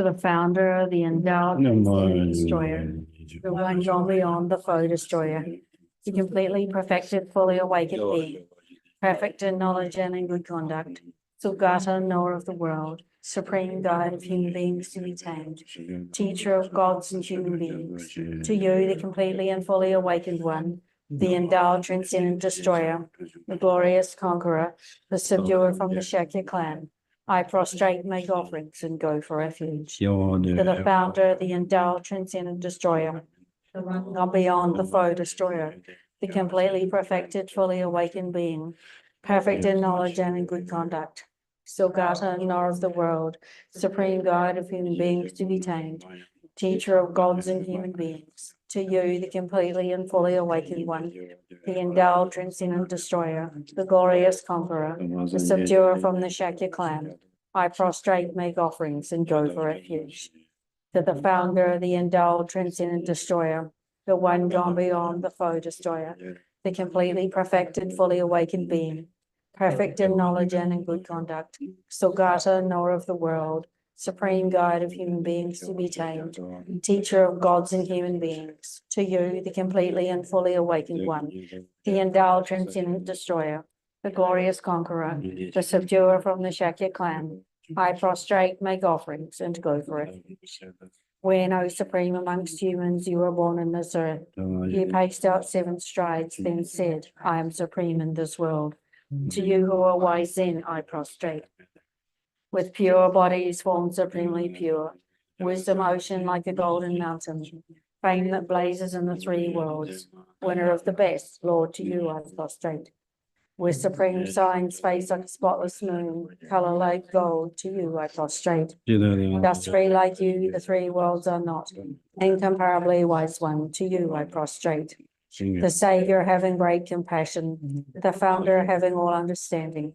To the founder, the endowed, and destroyer, the one gone beyond the foe destroyer, the completely perfected, fully awakened being, perfect in knowledge and in good conduct, Sulgata, knower of the world, supreme guide of human beings to be tamed, teacher of gods and human beings, to you, the completely and fully awakened one, the endowed, transcendent destroyer, the glorious conqueror, the subduer from the Shakya clan, I prostrate, make offerings, and go for refuge. To the founder, the endowed, transcendent destroyer, the one gone beyond the foe destroyer, the completely perfected, fully awakened being, perfect in knowledge and in good conduct, Sulgata, knower of the world, supreme guide of human beings to be tamed, teacher of gods and human beings, to you, the completely and fully awakened one, the endowed, transcendent destroyer, the glorious conqueror, the subduer from the Shakya clan, I prostrate, make offerings, and go for refuge. To the founder, the endowed, transcendent destroyer, the one gone beyond the foe destroyer, the completely perfected, fully awakened being, perfect in knowledge and in good conduct, Sulgata, knower of the world, supreme guide of human beings to be tamed, teacher of gods and human beings, to you, the completely and fully awakened one, the endowed, transcendent destroyer, the glorious conqueror, the subduer from the Shakya clan, I prostrate, make offerings, and go for refuge. When, O supreme amongst humans, you were born in this earth, you paced out 7 strides, then said, I am supreme in this world. To you who are wise then, I prostrate. With pure bodies formed supremely pure, wisdom ocean like a golden mountain, fame that blazes in the 3 worlds, winner of the best, Lord, to you I prostrate. With supreme sign, space like a spotless moon, color like gold, to you I prostrate. Dust free like you, the 3 worlds are not, incomparably wise one, to you I prostrate. The Savior having great compassion, the Founder having all understanding,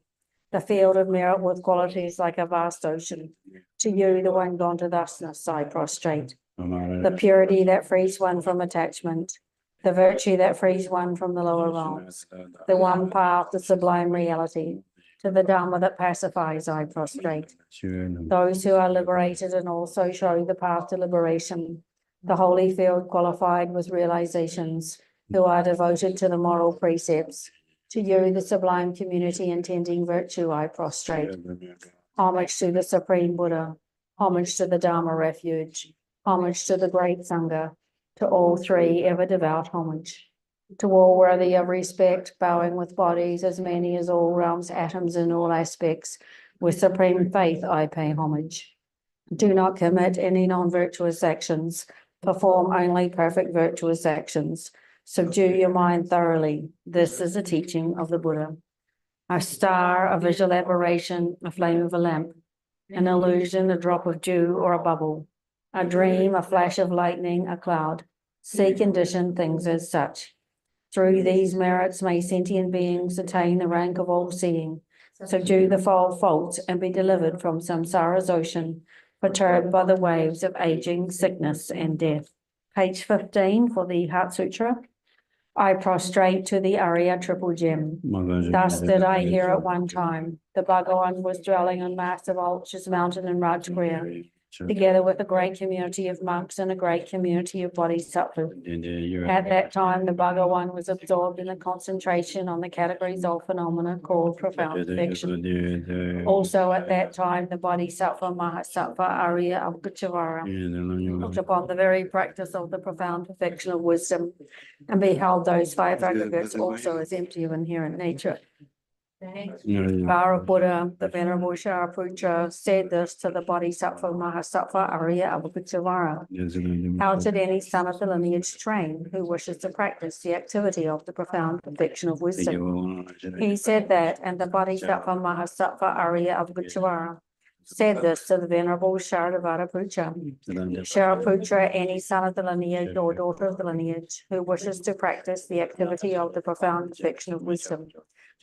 the field of merit with qualities like a vast ocean, to you, the one gone to thusness, I prostrate. The purity that frees one from attachment, the virtue that frees one from the lower realms, the one path, the sublime reality, to the Dharma that pacifies, I prostrate. Those who are liberated and also show the path to liberation, the holy field qualified with realizations, who are devoted to the moral precepts, to you, the sublime community intending virtue, I prostrate. Homage to the Supreme Buddha, homage to the Dharma refuge, homage to the great Sangha, to all 3 ever devout homage. To all worthy of respect, bowing with bodies as many as all realms, atoms in all aspects, with supreme faith I pay homage. Do not commit any non-virtuous actions, perform only perfect virtuous actions. Subdue your mind thoroughly. This is a teaching of the Buddha. A star, a visual aberration, a flame of a lamp, an illusion, a drop of dew or a bubble, a dream, a flash of lightning, a cloud. See conditioned things as such. Through these merits may sentient beings attain the rank of all-seeing, subdue the foul faults, and be delivered from samsara's ocean, perturbed by the waves of aging, sickness, and death. Page 15 for the Heart Sutra. I prostrate to the Arya Triple Gem. Thus did I hear at one time. The Bhagavan was dwelling on massive Ulchas mountain in Rajgriha, together with a great community of monks and a great community of bodhisattvas. At that time, the Bhagavan was absorbed in a concentration on the categories of phenomena called profound perfection. Also at that time, the Bodhisattva Mahasattva Arya Avalokiteshvara looked upon the very practice of the profound perfection of wisdom and beheld those 5 aggregates also as empty of inherent nature. Buddha, the Venerable Shariputra, said this to the Bodhisattva Mahasattva Arya Avalokiteshvara. How should any son of the lineage train who wishes to practice the activity of the profound perfection of wisdom? He said that, and the Bodhisattva Mahasattva Arya Avalokiteshvara said this to the Venerable Shariputra. Shariputra, any son of the lineage or daughter of the lineage who wishes to practice the activity of the profound perfection of wisdom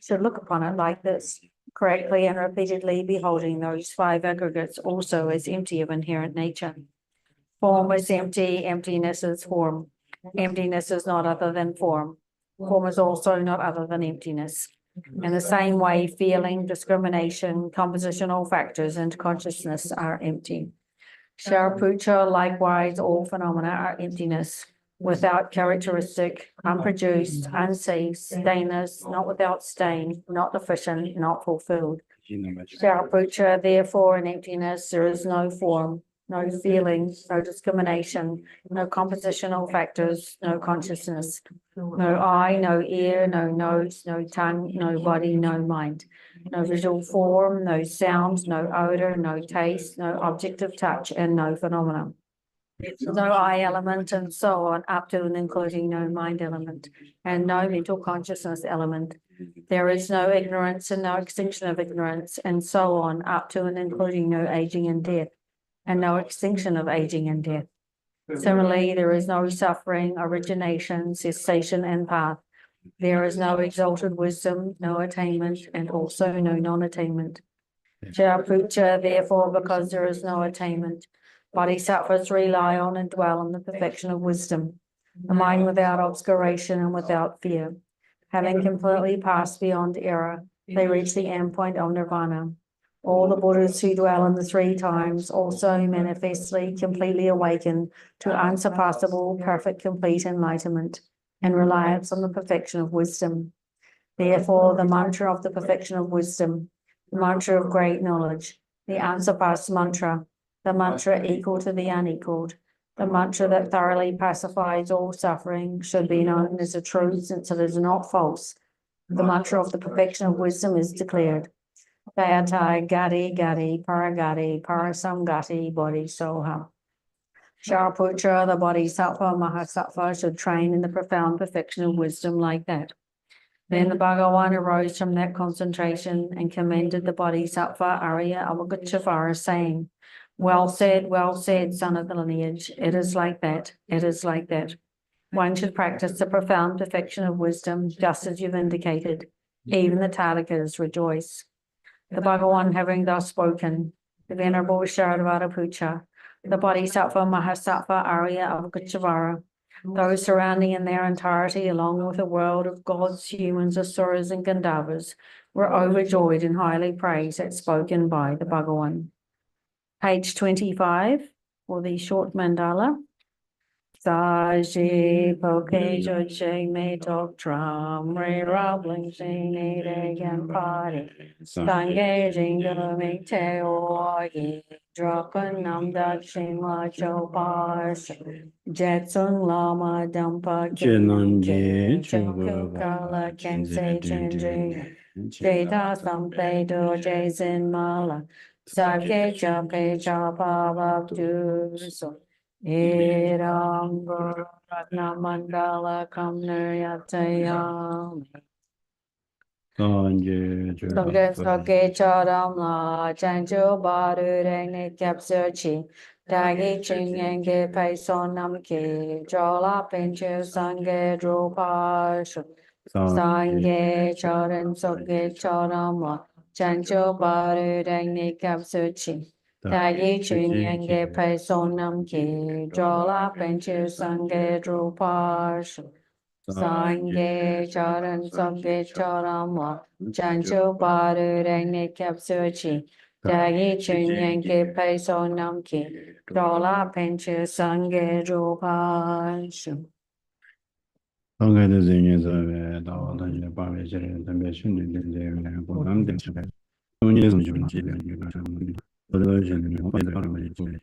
should look upon it like this, correctly and repeatedly beholding those 5 aggregates also as empty of inherent nature. Form is empty, emptiness is form. Emptiness is not other than form. Form is also not other than emptiness. In the same way, feeling, discrimination, compositional factors, and consciousness are empty. Shariputra, likewise, all phenomena are emptiness, without characteristic, unproduced, unceased, stainless, not without stain, not deficient, not fulfilled. Shariputra, therefore, in emptiness, there is no form, no feelings, no discrimination, no compositional factors, no consciousness, no eye, no ear, no nose, no tongue, no body, no mind, no visual form, no sound, no odor, no taste, no object of touch, and no phenomena. No eye element, and so on, up to and including no mind element, and no mental consciousness element. There is no ignorance and no extinction of ignorance, and so on, up to and including no aging and death, and no extinction of aging and death. Similarly, there is no suffering, origination, cessation, and path. There is no exalted wisdom, no attainment, and also no non-attainment. Shariputra, therefore, because there is no attainment, bodhisattvas rely on and dwell on the perfection of wisdom, the mind without obscuration and without fear. Having completely passed beyond error, they reach the end point of nirvana. All the Buddhas who dwell in the three times also manifestly completely awaken to unsurpassable, perfect, complete enlightenment and reliance on the perfection of wisdom. Therefore, the mantra of the perfection of wisdom, the mantra of great knowledge, the unsurpassed mantra, the mantra equal to the unequaled, the mantra that thoroughly pacifies all suffering should be known as a truth since it is not false. The mantra of the perfection of wisdom is declared. Dayatai Gati Gati Paragati Parasamgati Bodhisoha. Shariputra, the Bodhisattva Mahasattva, should train in the profound perfection of wisdom like that. Then the Bhagavan arose from that concentration and commended the Bodhisattva Arya Avalokiteshvara, saying, well said, son of the lineage. It is like that. It is like that. One should practice the profound perfection of wisdom, just as you've indicated. Even the Talikas rejoice. The Bhagavan having thus spoken, the Venerable Sharadvaraputra, the Bodhisattva Mahasattva Arya Avalokiteshvara, those surrounding in their entirety, along with a world of gods, humans, asuras, and Gandharvas, were overjoyed and highly praised at spoken by the Bhagavan. Page 25 for the short mandala. Saji poke joche me tok tram re robling sing ne gan party sange jingle me te ogi drokan nam dak shin ma cho pas jetsun lama dampa Chenon je chogo kala ken se chenje jeta sampe do jason mala sake chape chapa bhaktu so Eram Ratna Mandala Kamnayatayam Sage Charam La Chancho Baru Rene Capsurchi Dagi Chingenge Paisonam Ki Jola Pinchu Sange Drupash Sange Charan Sage Charam La Chancho Baru Rene Capsurchi Dagi Chingenge Paisonam Ki Jola Pinchu Sange Drupash Sange Charan Sage Charam La Chancho Baru Rene Capsurchi Dagi Chingenge Paisonam Ki Jola Pinchu Sange Drupash. Angada zenye zawe dawa danje bawe jere dambe shunde dende ko namde chabe. Onye zunju jibe yuga shamuni. Oda jene mo ida kala mai jule.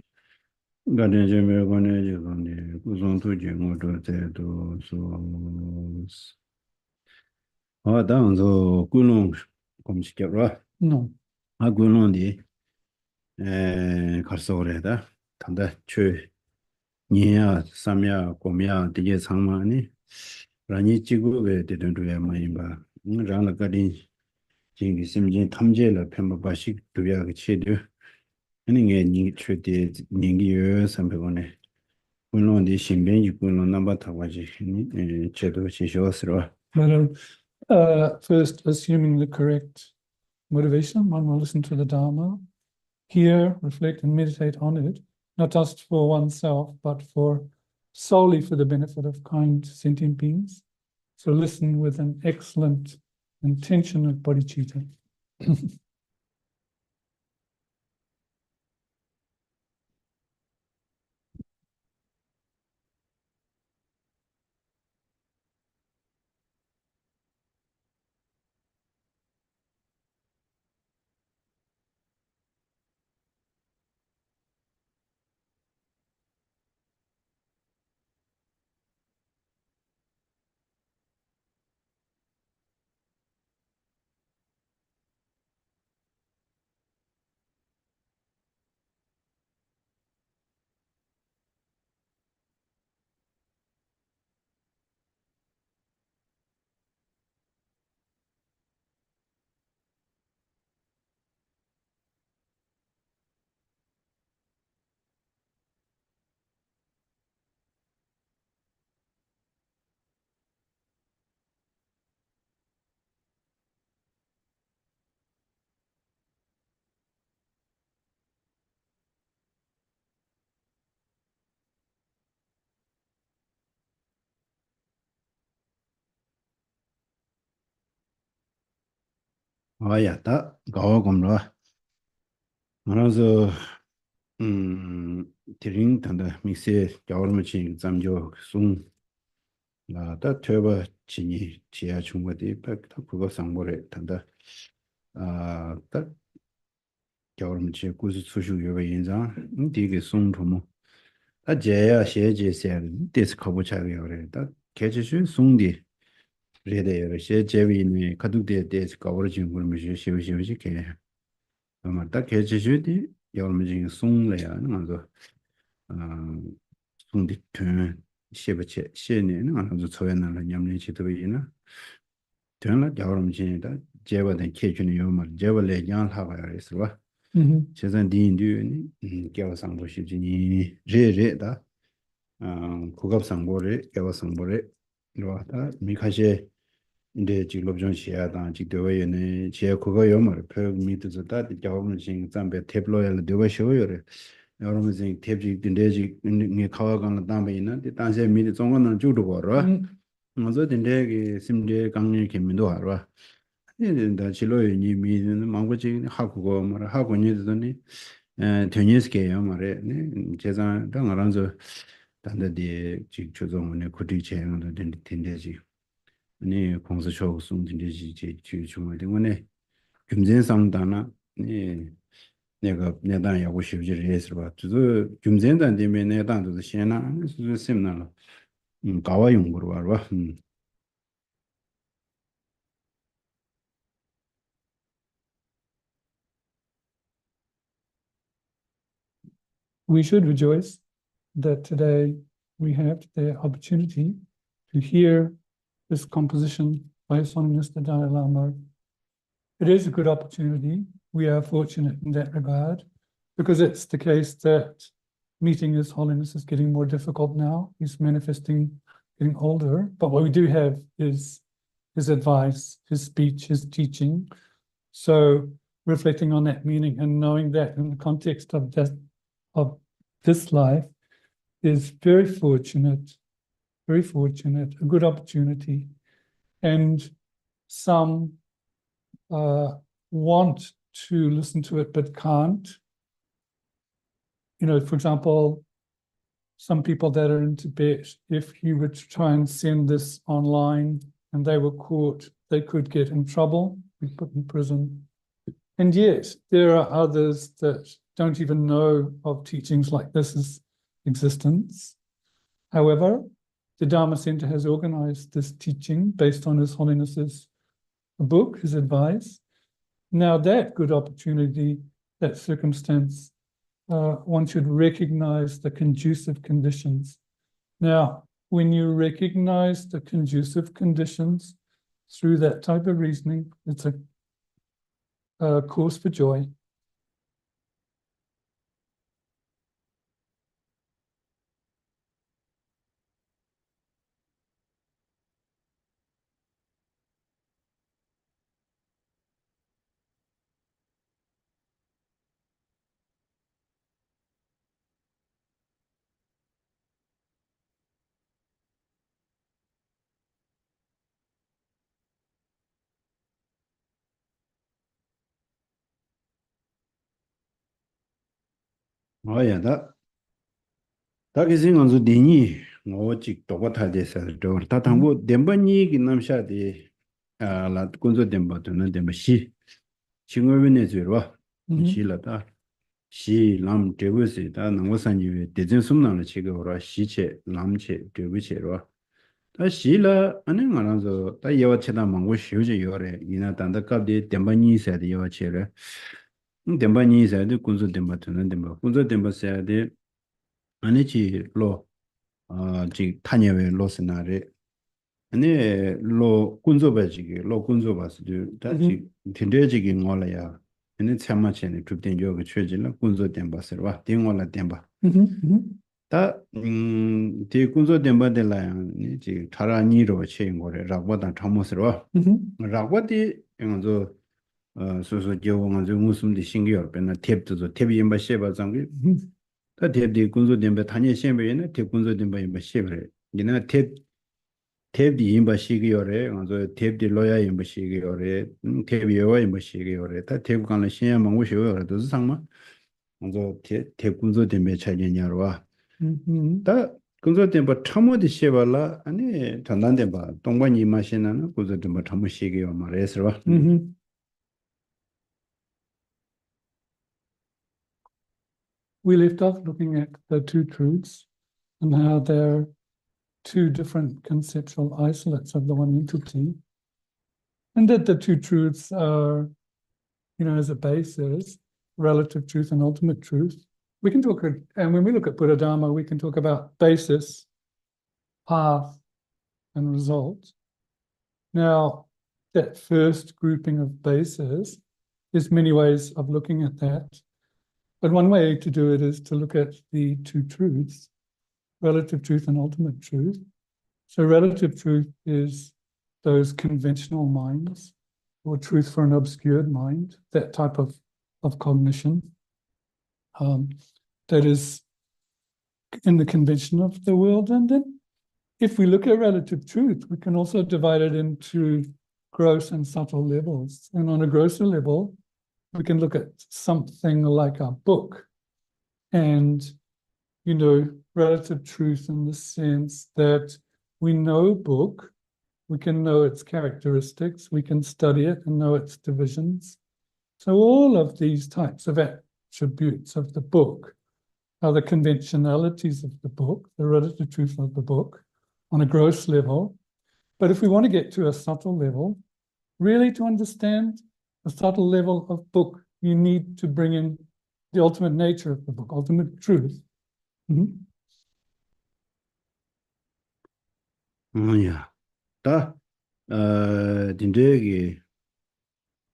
Gaden jeme gone je gone kuzon tu je ngodo te do so. Dan zo kulong komshikra. No. A kulong di karso da. Tanda chö niya samya komya dige sangma ni. Rani chigoge de dendruya mayimba. Rana gadin jingi simjin tamjela pemba bashik dubya ga chedu. Ani nge ningi chöde ningi yo sampegone. Kulong di shimben yu kulong namba tawaji chedu shishosro. First, assuming the correct motivation, one will listen to the Dharma, hear, reflect, and meditate on it, not just for oneself, but solely for the benefit of kind sentient beings. So listen with an excellent intention of bodhicitta. 아야 다 가와 검로 알아서 드링 단다 믹스에 겨울무치 잠조 송 나다 퇴바 지니 지야 중고디 백다 그거 상보래 단다 아딱 겨울무치 구수 수수 요가 인자 디게 송토모 다 제야 셰제세 데스 커보차가 요래 다 개지슈 송디 레데요 셰제비니 카둑데 데스 커버진 걸무시 시오시오시 개 아마 딱 개지슈디 겨울무치 송래야 나도 송디 튼 시버체 시에는 아주 초연하는 냠리치도 있나 되나 겨울무치다 제바된 케준이 요말 제발레 양하가 있어 봐 Mm-hmm. 세상 디인류니 겨상보시지니 레레다 국업상보레 겨상보레 로하다 미카셰 인데 지글롭존 시야다 지도웨네 제 그거 요말 표 미드즈다 겨울무치 잠베 탭로엘 되버쇼요레 여러분이 탭지 딘데지 니 카와간 담베이나 단세 미리 종원은 주도 거라 먼저 딘데기 심제 강리 김민도 하라 다 지로에 니 미는 망고지 하고 말 하고 니더니 되니스게요 말에 네 제가 당하란서 단데디 지 조정원에 구디 제행도 딘데지 네 공사 쇼 송딘데지 제 주중에 되네 금전상다나 네 내가 내단 야구 싶지를 해서 봐. 저 금전단 되면 내단도 시나 그 세미나 가와 용으로 와. We should rejoice that today we have the opportunity to hear this composition by His Holiness the Dalai Lama. It is a good opportunity. We are fortunate in that regard because it's the case that meeting His Holiness is getting more difficult now. He's manifesting, getting older. But what we do have is his advice, his speech, his teaching. So reflecting on that meaning and knowing that in the context of this life is very fortunate, a good opportunity. And some want to listen to it but can't. You know, for example, some people that are in Tibet, if you were to try and send this online and they were caught, they could get in trouble, be put in prison. And yet there are others that don't even know of teachings like this existence. However, the Dharma Center has organized this teaching based on His Holiness's book, his advice. Now that good opportunity, that circumstance, one should recognize the conducive conditions. Now, when you recognize the conducive conditions through that type of reasoning, it's a cause for joy. 아야다. 다기신 건조 디니 뭐직 똑같아 돼서 다 당고 덴번이 기남샤디 라 군조 덴버도는 덴버시 징어변에 줘와 시라다 시람 데버시 다 남고산지에 대전 숨나는 지거라 시체 남체 데버시로 다 시라 아는 알아서 다 예와체다 망고 쉬우지 요래 이나 단다 갑디 덴번이 세디 예와체래 덴번이 세디 군조 덴버도는 덴버 군조 덴버세디 아니지 로 지 타녀의 로스나레 아니 로 군조바지기 로 군조바스도 다지 딘데지기 몰라야 아니 참마체네 줍된 요가 최진라 군조 덴바스와 딩올라 덴바 디 군조 덴바델라야 지 타라니로 체인고레 라보다 참모스로 라고디 응조 소소 교원은 무슨디 신기할 때나 탭도 탭이 임바 셰바 장기 다 탭디 군조 덴바 타녀 셰베네 탭 군조 덴바 임바 셰베 이나 탭 탭디 임바 시기요래 먼저 탭디 로야 임바 시기요래 탭이 요와 임바 시기요래 다 탭 간라 신야 망고 쇼요 도 상마 먼저 탭 군조 때문에 차려냐로와 다 군조 때문에 참모디 쉐발라 아니 단단데 봐 동반이 마시나는 군조 때문에 참모 시기요 말해서 봐 We left off looking at the two truths and how they're two different conceptual isolates of the one entity, and that the two truths are, as a basis, relative truth and ultimate truth. We can talk, and when we look at Buddha Dharma, we can talk about basis, path, and result. Now, that first grouping of bases, there's many ways of looking at that. But one way to do it is to look at the two truths, relative truth and ultimate truth. So relative truth is those conventional minds, or truth for an obscured mind, that type of cognition that is in the convention of the world. And then if we look at relative truth, we can also divide it into gross and subtle levels. And on a grosser level, we can look at something like a book and, relative truth in the sense that we know a book, we can know its characteristics, we can study it and know its divisions. So all of these types of attributes of the book are the conventionalities of the book, the relative truth of the book on a gross level. But if we want to get to a subtle level, really to understand a subtle level of book, you need to bring in the ultimate nature of the book, ultimate truth. Yeah. 다 딘데기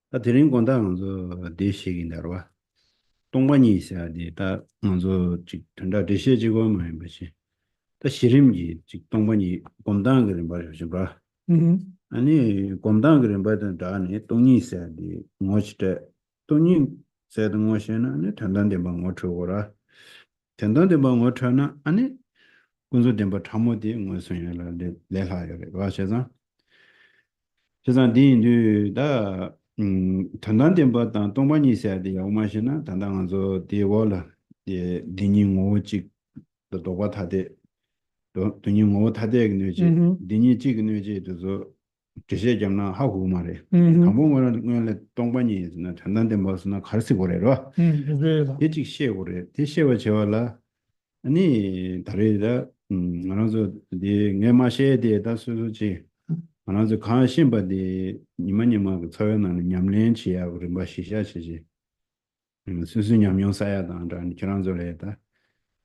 다 드림 건당도 대시긴다로와 동반이 있어야지 다 먼저 전다 대시지고 뭐 뭐지 다 시림지 직 동반이 건당 그런 말이죠 봐 아니 건당 그런 바든 다니 동이 있어야지 뭐지데 동이 세든 것이나 아니 단단데 뭐 어쩌고라 단단데 뭐 어쩌나 아니 군조 덴바 참모디 뭐소냐라 레하요 와셔서 세상 디인도 단단된바 단 동반이 있어야 돼요. 오마시나 단단한서 디월라 디 디닝오직 도도가 타데 디닝오 타데 그녀지 디니지 그녀지도 제세 점나 하고 말해. 강봉원은 동반이 있으나 단단된 모습나 가르치 고래로. 이직 시에고래. 디시에와 제월라 아니 다르다 알아서 디 뇌마시에 대해다 수수지 알아서 관심받이 니만님하고 처연하는 냠렌치야 우리 마시샤치지 수수 냠용사야 단단 그런 소리다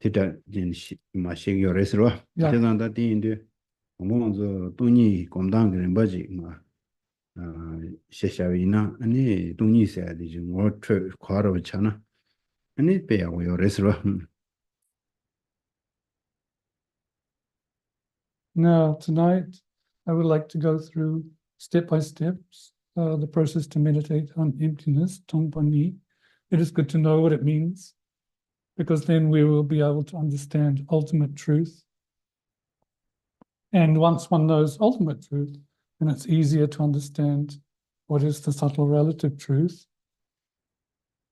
티다 진시 마시기 어레스로 대단다 디인데 먼저 돈이 공당 그런 바지 셰샤위나 아니 돈이 있어야 되지 뭐 과로 차나 아니 배하고 어레스로 Now, tonight, I would like to go through step by steps the process to meditate on emptiness, Tongpani. It is good to know what it means, because then we will be able to understand ultimate truth. And once one knows ultimate truth, then it's easier to understand what is the subtle relative truth.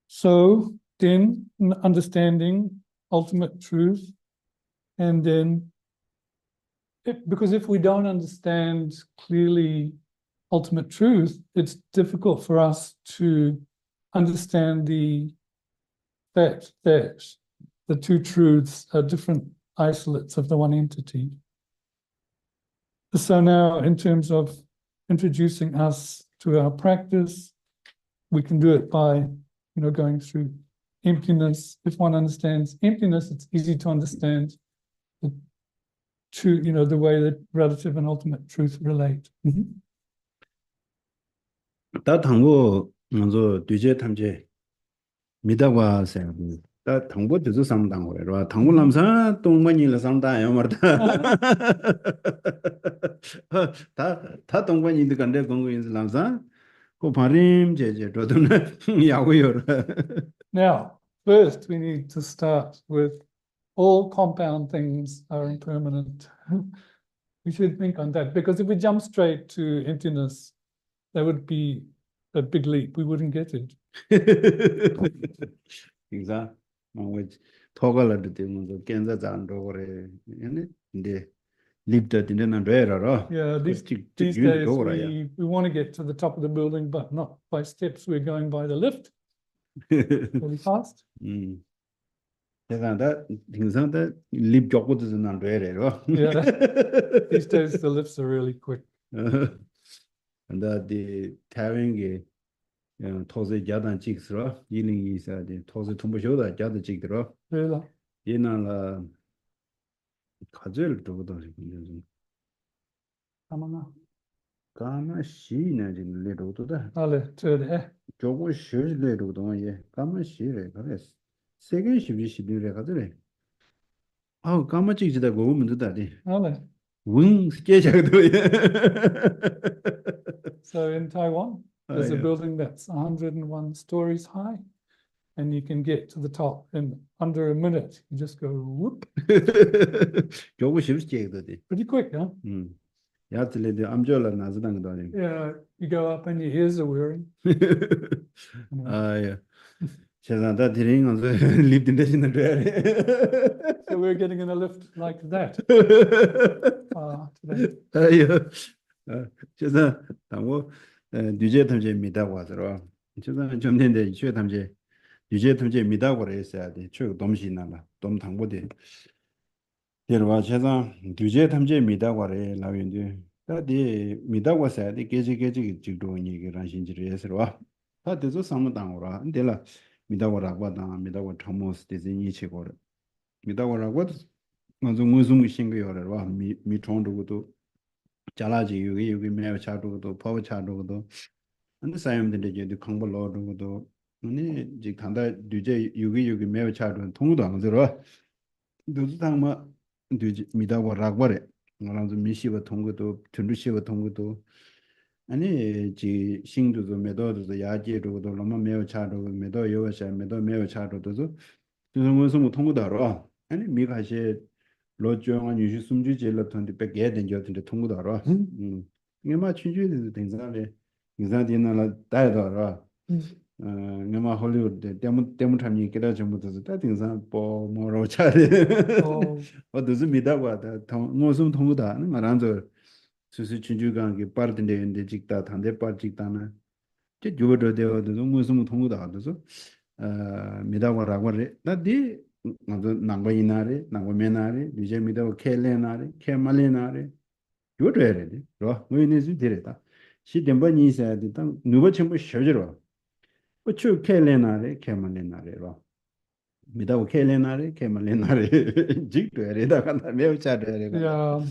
So then, understanding ultimate truth, and then because if we don't understand clearly ultimate truth, it's difficult for us to understand the fact that the two truths are different isolates of the one entity. So now, in terms of introducing us to our practice, we can do it by, going through emptiness. If one understands emptiness, it's easy to understand the way that relative and ultimate truth relate. 다 당고 먼저 뒤제 탐제 미다와 세고 다 당고 뒤저 상당고라 당고 남사 동반이라 상다요 말다 다 동반이들 간데 공고인 남사 고 바림 제제 도든 야고요. Now, first we need to start with all compound things are impermanent. We should think on that, because if we jump straight to emptiness, that would be a big leap. We wouldn't get it. Exactly. Which toggle at the thing, Kansas and over a lived at in an rare. Yeah, these days we want to get to the top of the building, but not by steps. We're going by the lift really fast. That things that live job is not rare. Yeah, these days the lifts are really quick. And that the having a tozy jadan jigs, yielding is the tozy tumbo that jada jig. Really? In a casual to the Come on now. Kama shi na jin le do da. Ale, to the Jogo shi le do do ye. Kama shi le ka les. Second shi le ka de. Oh, kama ji ji da go mun da de. Ale. Wing je ja do ye. So in Taiwan, there's a building that's 101 stories high, and you can get to the top in under a minute. You just go whoop. Jogo shi je do de. Pretty quick, huh? Yeah, you go up and your ears are wearing. Yeah. That lived in the So we're getting in a lift like that. Yerwa chezang duje tamje mida ware lawende ta de mida wasa de geje jigdo ni ge ranshin jire yeswa ta de zo samdang ora ndela mida wara kwa da mida wa thamos de yin chi go mida wara kwa ngazo nguzum shin ge yore wa mi chong do do jala ji yu ge me cha do do pa cha do do and the same de je de khang bo lo do do ni ji khanda duje yu ge me cha do thong do ang zero do tang ma 미다고 락버래 나랑도 미시가 통고도 전주시가 통고도 아니 지 신도도 메도도 야제도도 너무 매우 차도 메도 요샤 메도 매우 차도도 무슨 뭐 통고도 알아 아니 미가시 로조한 유시 숨지 제일 던데 백게 된 저한테 통고도 알아 이게 막 취주도 된사래 인사디나라 다이도 알아 ngama Hollywood demo time kira jamu to ta tingsa po moro chare o dozu midawa da ngosum thongu da ngaran zo susu chunju gang ge par de de jikta thande par jikta na je jodo de dozu ngosum thongu da dozu midawa ragwa re da di ngazo nangwa inare nangwa menare dije midawa kele nare kemale nare jodo re de ro ngoi su dire ta si demba ni sa de ta nuba chembo shojero Chu Kelenare, Kemalinare. Without Kelenare, Kemalinare, Jig to Reda. Yeah.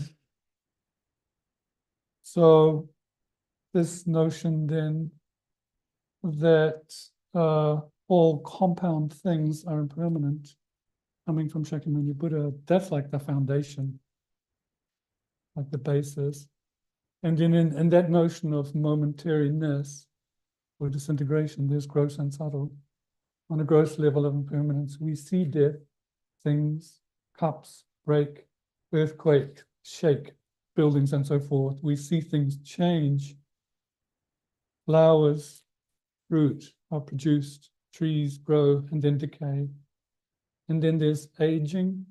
So this notion then that all compound things are impermanent, coming from Shakyamuni Buddha, that's like the foundation, like the basis. And in that notion of momentariness, or disintegration, there's gross and subtle. On a gross level of impermanence, we see death, things, cups break, earthquake, shake, buildings and so forth. We see things change. Flowers, fruit are produced, trees grow and then decay. And then there's aging,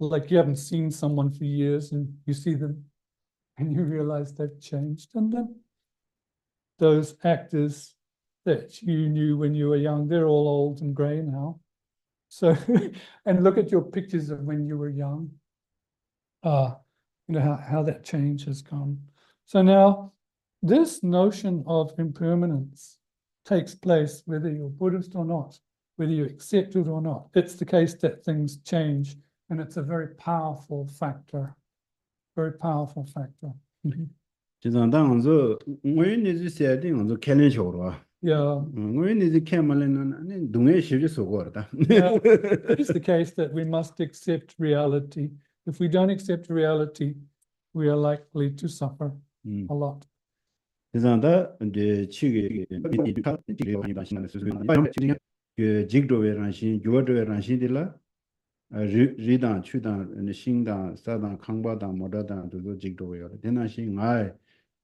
like you haven't seen someone for years and you see them and you realize they've changed. And then those actors that you knew when you were young, they're all old and grey now. So, and look at your pictures of when you were young. You know how that change has gone. So now, this notion of impermanence takes place whether you're Buddhist or not, whether you accept it or not. It's the case that things change, and it's a very powerful factor. Very powerful factor. Yeah. It is the case that we must accept reality. If we don't accept reality, we are likely to suffer a lot. 리당 추당 신당 사당 강바당 모다당 도도 직도요 대나시 나의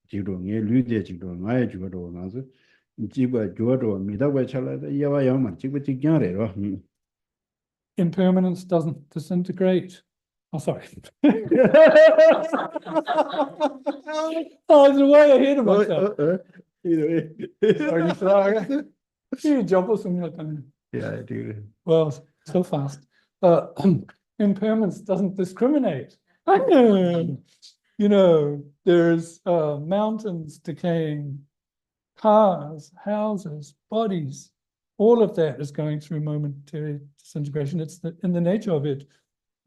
직도 예 류제 직도 나의 주거도 나서 지바 조도 미다고 차라다 야와야마 지바 직ኛ래로 Impermanence doesn't disintegrate. Oh, sorry. I was way ahead of myself. Sorry, you jump or something like that. Yeah, dude. Well, so fast. Impermanence doesn't discriminate. You know, there's mountains decaying, cars, houses, bodies. All of that is going through momentary disintegration. It's in the nature of it.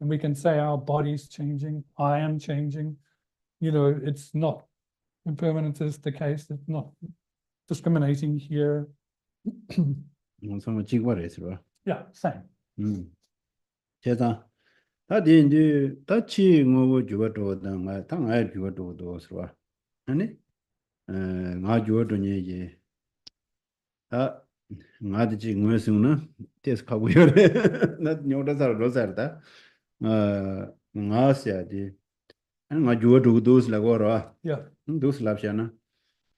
And we can say our body's changing, I am changing. You know, it's not, impermanence is the case. It's not discriminating here. 무슨 직과래서 Yeah, same. 제가 다디 이제 다치 뭐 주어도 당아 당아 주어도 서와 아니 나 주어도 이제 아 나지 뭐스는 테스 가고요 나 녀다서 로사르다 나스야디 나 주어도 도스라고라 Yeah. 도스랍샤나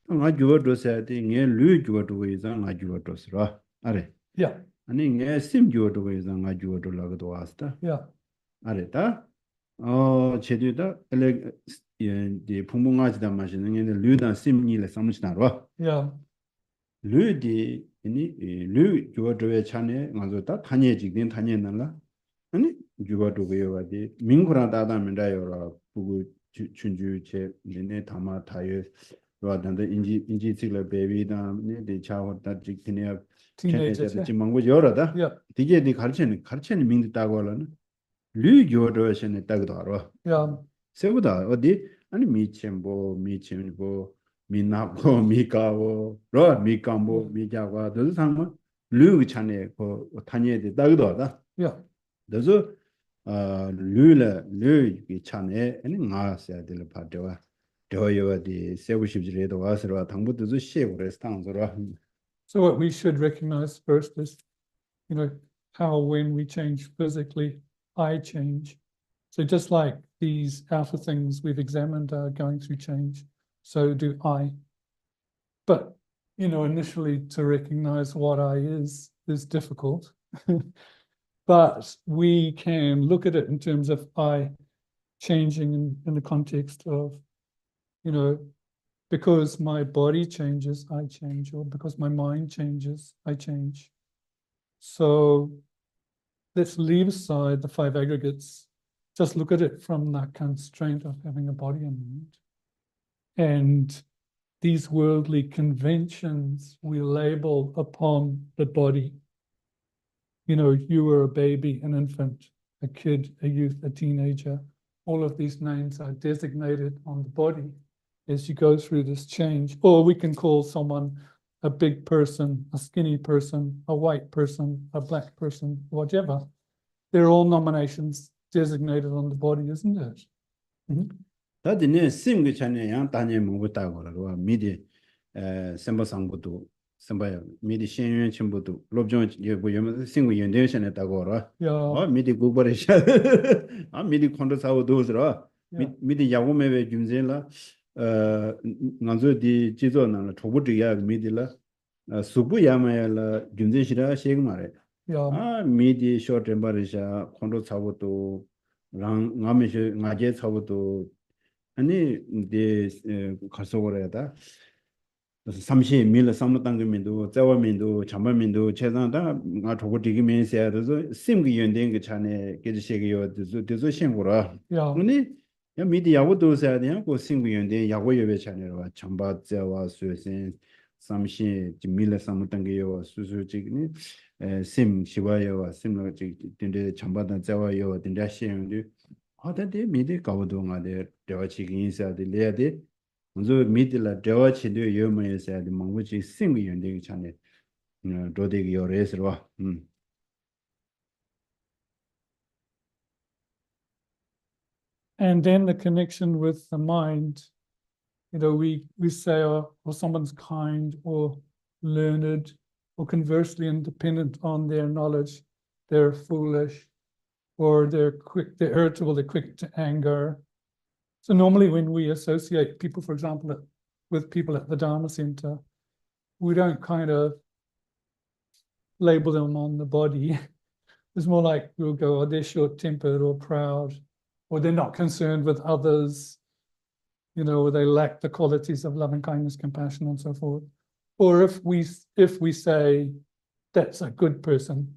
나 주어도 사디 녜류 주어도 이상 나 주어도 서라 아래 Yeah. 아니 녜심 주어도 이상 나 주어도 라고도 왔다 Yeah. 아래다 제대다 엘레 이 풍풍하지다 마시는 게 류다 심니를 삼으시나로 Yeah. 류디 이니 류 주어도에 차네 가서다 타녀직된 타녀는라 아니 주어도고요 와디 민구라다다면다요라 부구 춘주체 네 담아 타요 로단데 인지 찍을 베비다 네디 차고다 직티네 Teenagers. 지금 망고 여러다 Yeah. 디게디 가르치는 민디 따고라는 류 요도에서는 딱도 알아. Yeah. 세보다 어디 아니 미침보 미나고 미가고 로 미감보 미자고 더 상무 류 찬에 그 타니에데 딱도 알아. Yeah. 그래서 류이 찬에 아니 나서야 될 파도와 더여디 세부십지레도 와서와 당부도 시에고레스 당서로. So what we should recognize first is, you know, how when we change physically, I change. So just like these outer things we've examined are going through change, so do I. But, you know, initially to recognize what I is difficult. But we can look at it in terms of I changing in the context of, you know, because my body changes, I change, or because my mind changes, I change. So let's leave aside the five aggregates, just look at it from the constraint of having a body and mind. And these worldly conventions we label upon the body. You know, you were a baby, an infant, a kid, a youth, a teenager. All of these names are designated on the body as you go through this change. Or we can call someone a big person, a skinny person, a white person, a black person, whatever. They're all nominations designated on the body, isn't it? 다디네 심게 전에 양 단에 먹었다고 미디 semba상부도 sem바야 미디 신윤 친부도 롭종 예고 여면 생고 연대션에 따고라 미디 고버레샤 미디 콘도사고 도스라 미디 야고메베 준젤라 간조디 지조나 초부디야 미디라 수부야마야라 준제시라 시행마레 미디 쇼템바레샤 콘도사고도 랑 나메시 나제 사고도 아니 데 가서거래다 30밀 삼노당금민도 자와민도 잠바민도 최상다 나 도고디기 면세야도 심기 연된 그 차네 계지시게요 되서 신고라 아니 야 미디야고도 세야냐 고 심기 연된 야고여베 차네로 잠바 자와 수신 30밀 삼노당게요 수수직니 심 시와요와 심노 딘데 잠바다 자와요 딘데 시행도 하다데 미디 가고도가데 대화치기 인사데 레야데 먼저 미디라 대화치도 요모에서야 망고지 생기 연대기 전에 도대기 요래서로 And then the connection with the mind, you know, we say, or someone's kind or learned, or conversely independent on their knowledge, they're foolish, or they're they're irritable, they're quick to anger. So normally when we associate people, for example, with people at the Dharma Center, we don't kind of label them on the body. It's more like we'll go, oh, they're short-tempered or proud, or they're not concerned with others, you know, or they lack the qualities of loving kindness, compassion, and so forth. Or if we say that's a good person,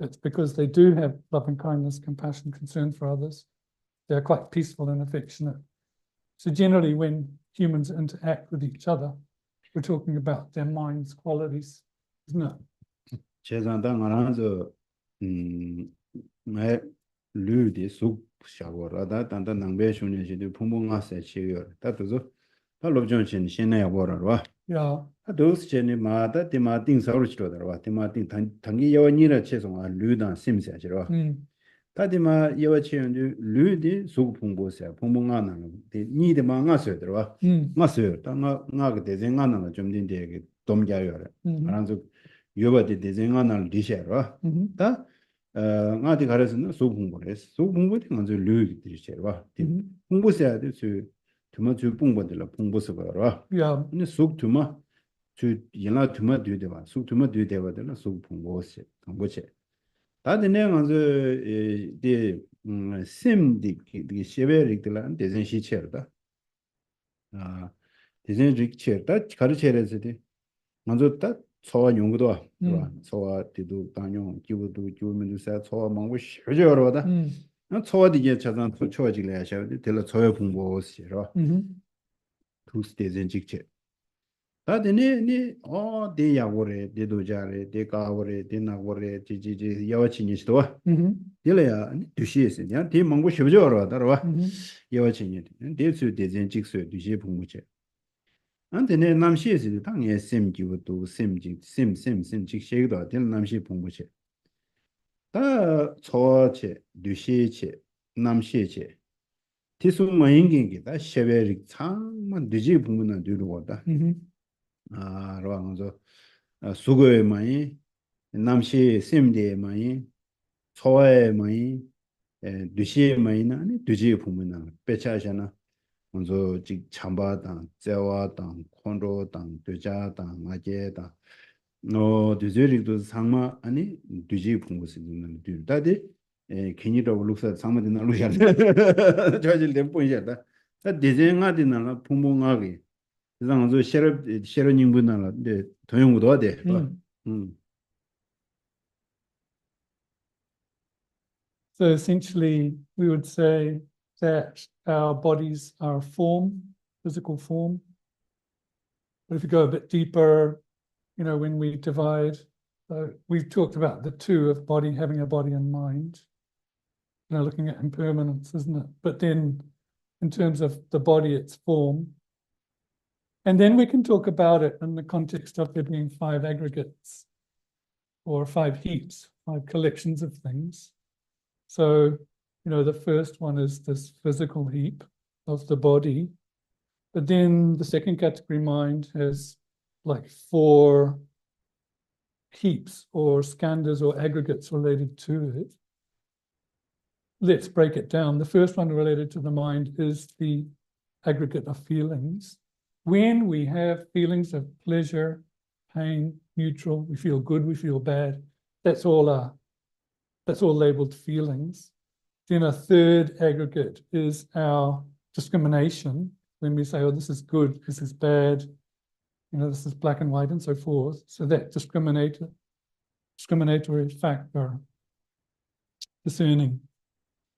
it's because they do have loving kindness, compassion, concern for others. They're quite peaceful and affectionate. So generally when humans interact with each other, we're talking about their mind's qualities, isn't it? 제산다 말아서 매 류디 속 샤고라다 단다 남배 쇼니시도 풍봉하세 치요 다도서 달로존신 신내야 보라와 Yeah. 도스체니 마다 디마팅 사우르치로다와 디마팅 당기 여원이라 최송아 류단 심세지로 다디마 여원치연주 류디 속 풍보세 풍봉하나는 니데 망아서들와 맞어요 당가 나게 대생하나는 좀 된데 dom자요라 알아서 요바디 대생하나를 디셔라 다 나디 가르스는 소공부를 소공부는 먼저 류기 디셔라 공부해야 돼 투마 주 공부들 공부서 봐라 Yeah. 근데 속 투마 주 연락 투마 되대봐 속 투마 되대봐들 속 공부세 공부체 다들 내가 먼저 이 심디 이 쉐베릭들한 대전 시체다 아 대전 리체다 가르쳐야지 먼저 딱 소화 용도도 봐. 소화 뒤도 당용 기부도 주면도 사 소화 먹고 쉬어져로다. 소화도 이제 자산 초초지래 하셔야 돼. 될 소화 공부하시라. 투스테젠 직체. 다데네 대야고래 대도자래 대가고래 대나고래 지지지 여친이시도. 될래야 두시에서 그냥 대 먹고 쉬어져로다. 봐. 여친이. 대수 대전 직수 두시 공부체. 안데네 남시에서 당에 셈기부도 셈직 셈 직셰도 될 남시 공부체 다 초체 두시체 남시체 티수마인게게 다 쉐베릭 참만 뒤지 부분은 뒤로다 아 로앙저 수고에 많이 남시 셈데 많이 초에 많이 두시에 많이 아니 뒤지 부분은 빼차잖아 먼저 직 참바당 제와당 콘로당 되자당 마제당 뒤저리도 상마 아니 뒤지 풍부스 있는 뒤다디 괜히도 룩사 상마되는 루야 저질 된 포인트다 다 디제잉아디나 풍봉하게 그래서 셰러닝 분나라 네 도용도 하대 So essentially, we would say that our bodies are a form, physical form. But if you go a bit deeper, you know, when we divide, we've talked about the two of body, having a body and mind, you know, looking at impermanence, isn't it? But then in terms of the body, it's form. And then we can talk about it in the context of there being 5 aggregates or 5 heaps, 5 collections of things. So, you know, the first one is this physical heap of the body. But then the second category, mind, has like 4 heaps or skandhas or aggregates related to it. Let's break it down. The first one related to the mind is the aggregate of feelings. When we have feelings of pleasure, pain, neutral, we feel good, we feel bad, that's all labeled feelings. Then a third aggregate is our discrimination. When we say, oh, this is good, this is bad, you know, this is black and white and so forth. So that discriminatory factor, discerning.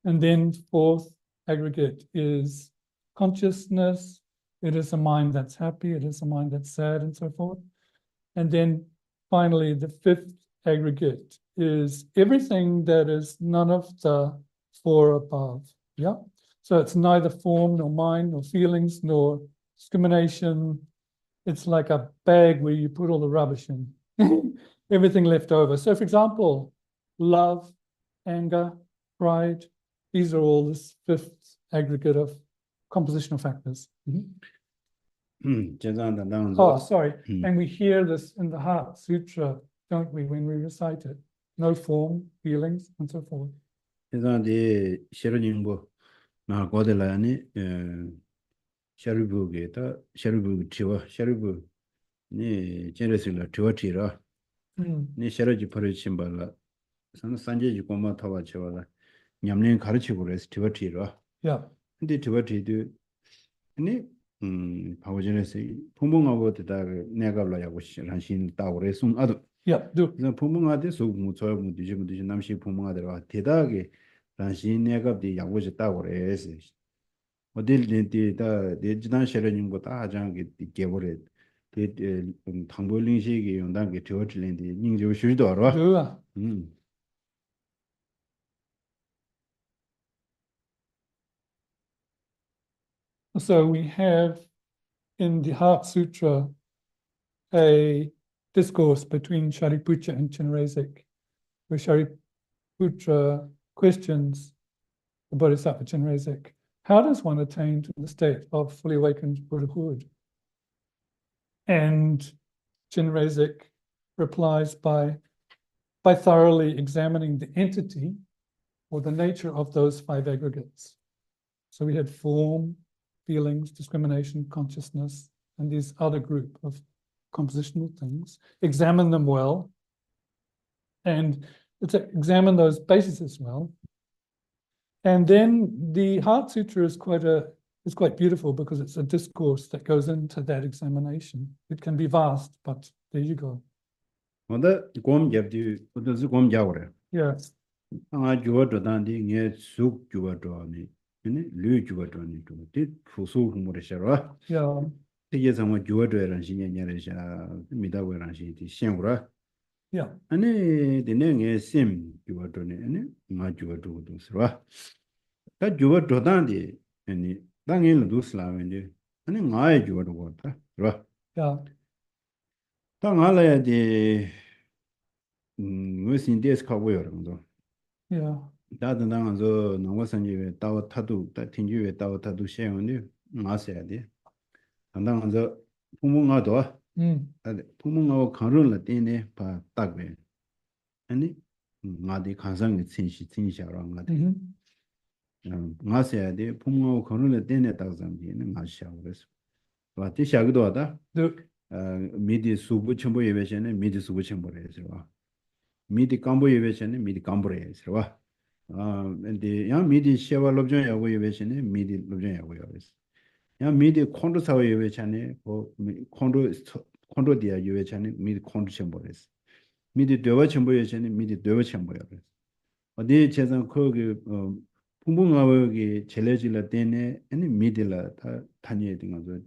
And then 4th aggregate is consciousness. It is a mind that's happy, it is a mind that's sad and so forth. And then finally, the 5th aggregate is everything that is none of the 4 above. Yeah. So it's neither form nor mind nor feelings nor discrimination. It's like a bag where you put all the rubbish in, everything left over. So for example, love, anger, pride, these are all this 5th aggregate of compositional factors. Oh, sorry. And we hear this in the Heart Sutra, don't we, when we recite it? No form, feelings, and so forth. 대단히 셔르닝보 나 고들라니 셔르부게다 셔르부 티와 셔르부 니 제레슬라 티와티라 니 셔르지 버리 심발라 산 산제지 고마 타와 쳐라 냠낸 가르치고 그래서 티와티라 Yeah. 근데 티와티도 니 바오제네스 풍봉하고 되다 내가 올라야고 한신 따오래 숨 아도 Yeah. Do. 그래서 풍봉하데 소무 저무 뒤지면 뒤지 남시 풍봉하더라 대다게 한신 내가 뒤 야고지 따오래 해서 어딜 다 대지단 셔러닝고 다 하장게 개버래 대 당볼링시기 용단게 저질린데 닝조 쉬도 알아 Do. So we have in the Heart Sutra a discourse between Shariputra and Chinrezig, where Shariputra questions the Bodhisattva Chinrezig, how does one attain to the state of fully awakened Buddhahood? And Chinrezig replies by thoroughly examining the entity or the nature of those five aggregates. So we had form, feelings, discrimination, consciousness, and these other group of compositional things. Examine them well, and examine those bases as well. And then the Heart Sutra is quite beautiful because it's a discourse that goes into that examination. It can be vast, but there you go. 뭔가 곰 잡디 어디서 곰 잡으래 Yes. 아 주어도단디 게 숙 주어도니 네 류 주어도니 또 푸수 humor에 셔라 Yeah. 되게 정말 주어도라는 신년이라서 미다고라는 신이 시행으로 Yeah. 아니 되네 심 주어도니 아니 마 주어도도 서와 다 주어도단디 아니 당연히 두슬라면데 아니 나의 주어도 같다 그래 Yeah. 당할래야지 무슨 데스 가고요랑도 Yeah. 다들 나가서 농어선지에 따와 타도 tinju에 따와 타도 시행은데 마셔야 돼. 당당해서 부모가도 부모하고 가론을 때네 봐 딱ပဲ. 아니 나디 간상이 진시하러 나디. 마셔야 돼. 부모하고 가론을 때네 딱sam지는 마셔고 그래서. 와 티샤기도 하다. 미디 수부 첨부 예배전에 미디 수부 첨부를 해서 와. 미디 깜부 예배전에 미디 깜부를 해서 와. 근데 야 미디 셰와 롭전 야고 예배전에 미디 롭전 야고 예배스. 야 미디 콘도 사고 예배전에 콘도 디아 예배전에 미디 콘도 첨부를 했어. 미디 되어 첨부 예배전에 미디 되어 첨부를 했어. 어디 제상 거기 풍부하게 젤레질라 때네 아니 미디라 다 다니에 등어서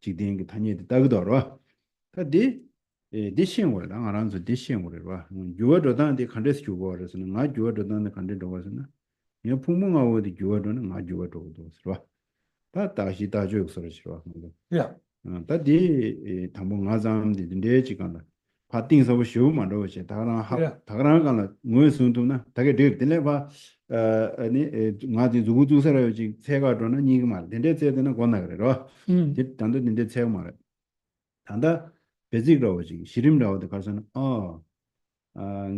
지대인 게 다니에 따거든 알아. 근데 디싱을 알아서 디싱을 봐. 주어도단데 컨테스트 주어서는 나 주어도단데 컨테스트 도와서는 이 풍부하고도 주어도는 나 주어도도 봐. 다 다시 다 줘서 싫어. Yeah. 다디 담보 나잠데 데 지간다. 파팅서 쇼만 로제 다랑 간다. 뭐선도나 다게 되네 봐. 아니 나디 누구두서라지 세가도는 니가 말. 근데 제대는 권나 그래요. 단도 근데 제가 말. 단다 베지그라오지 시림라오도 가서는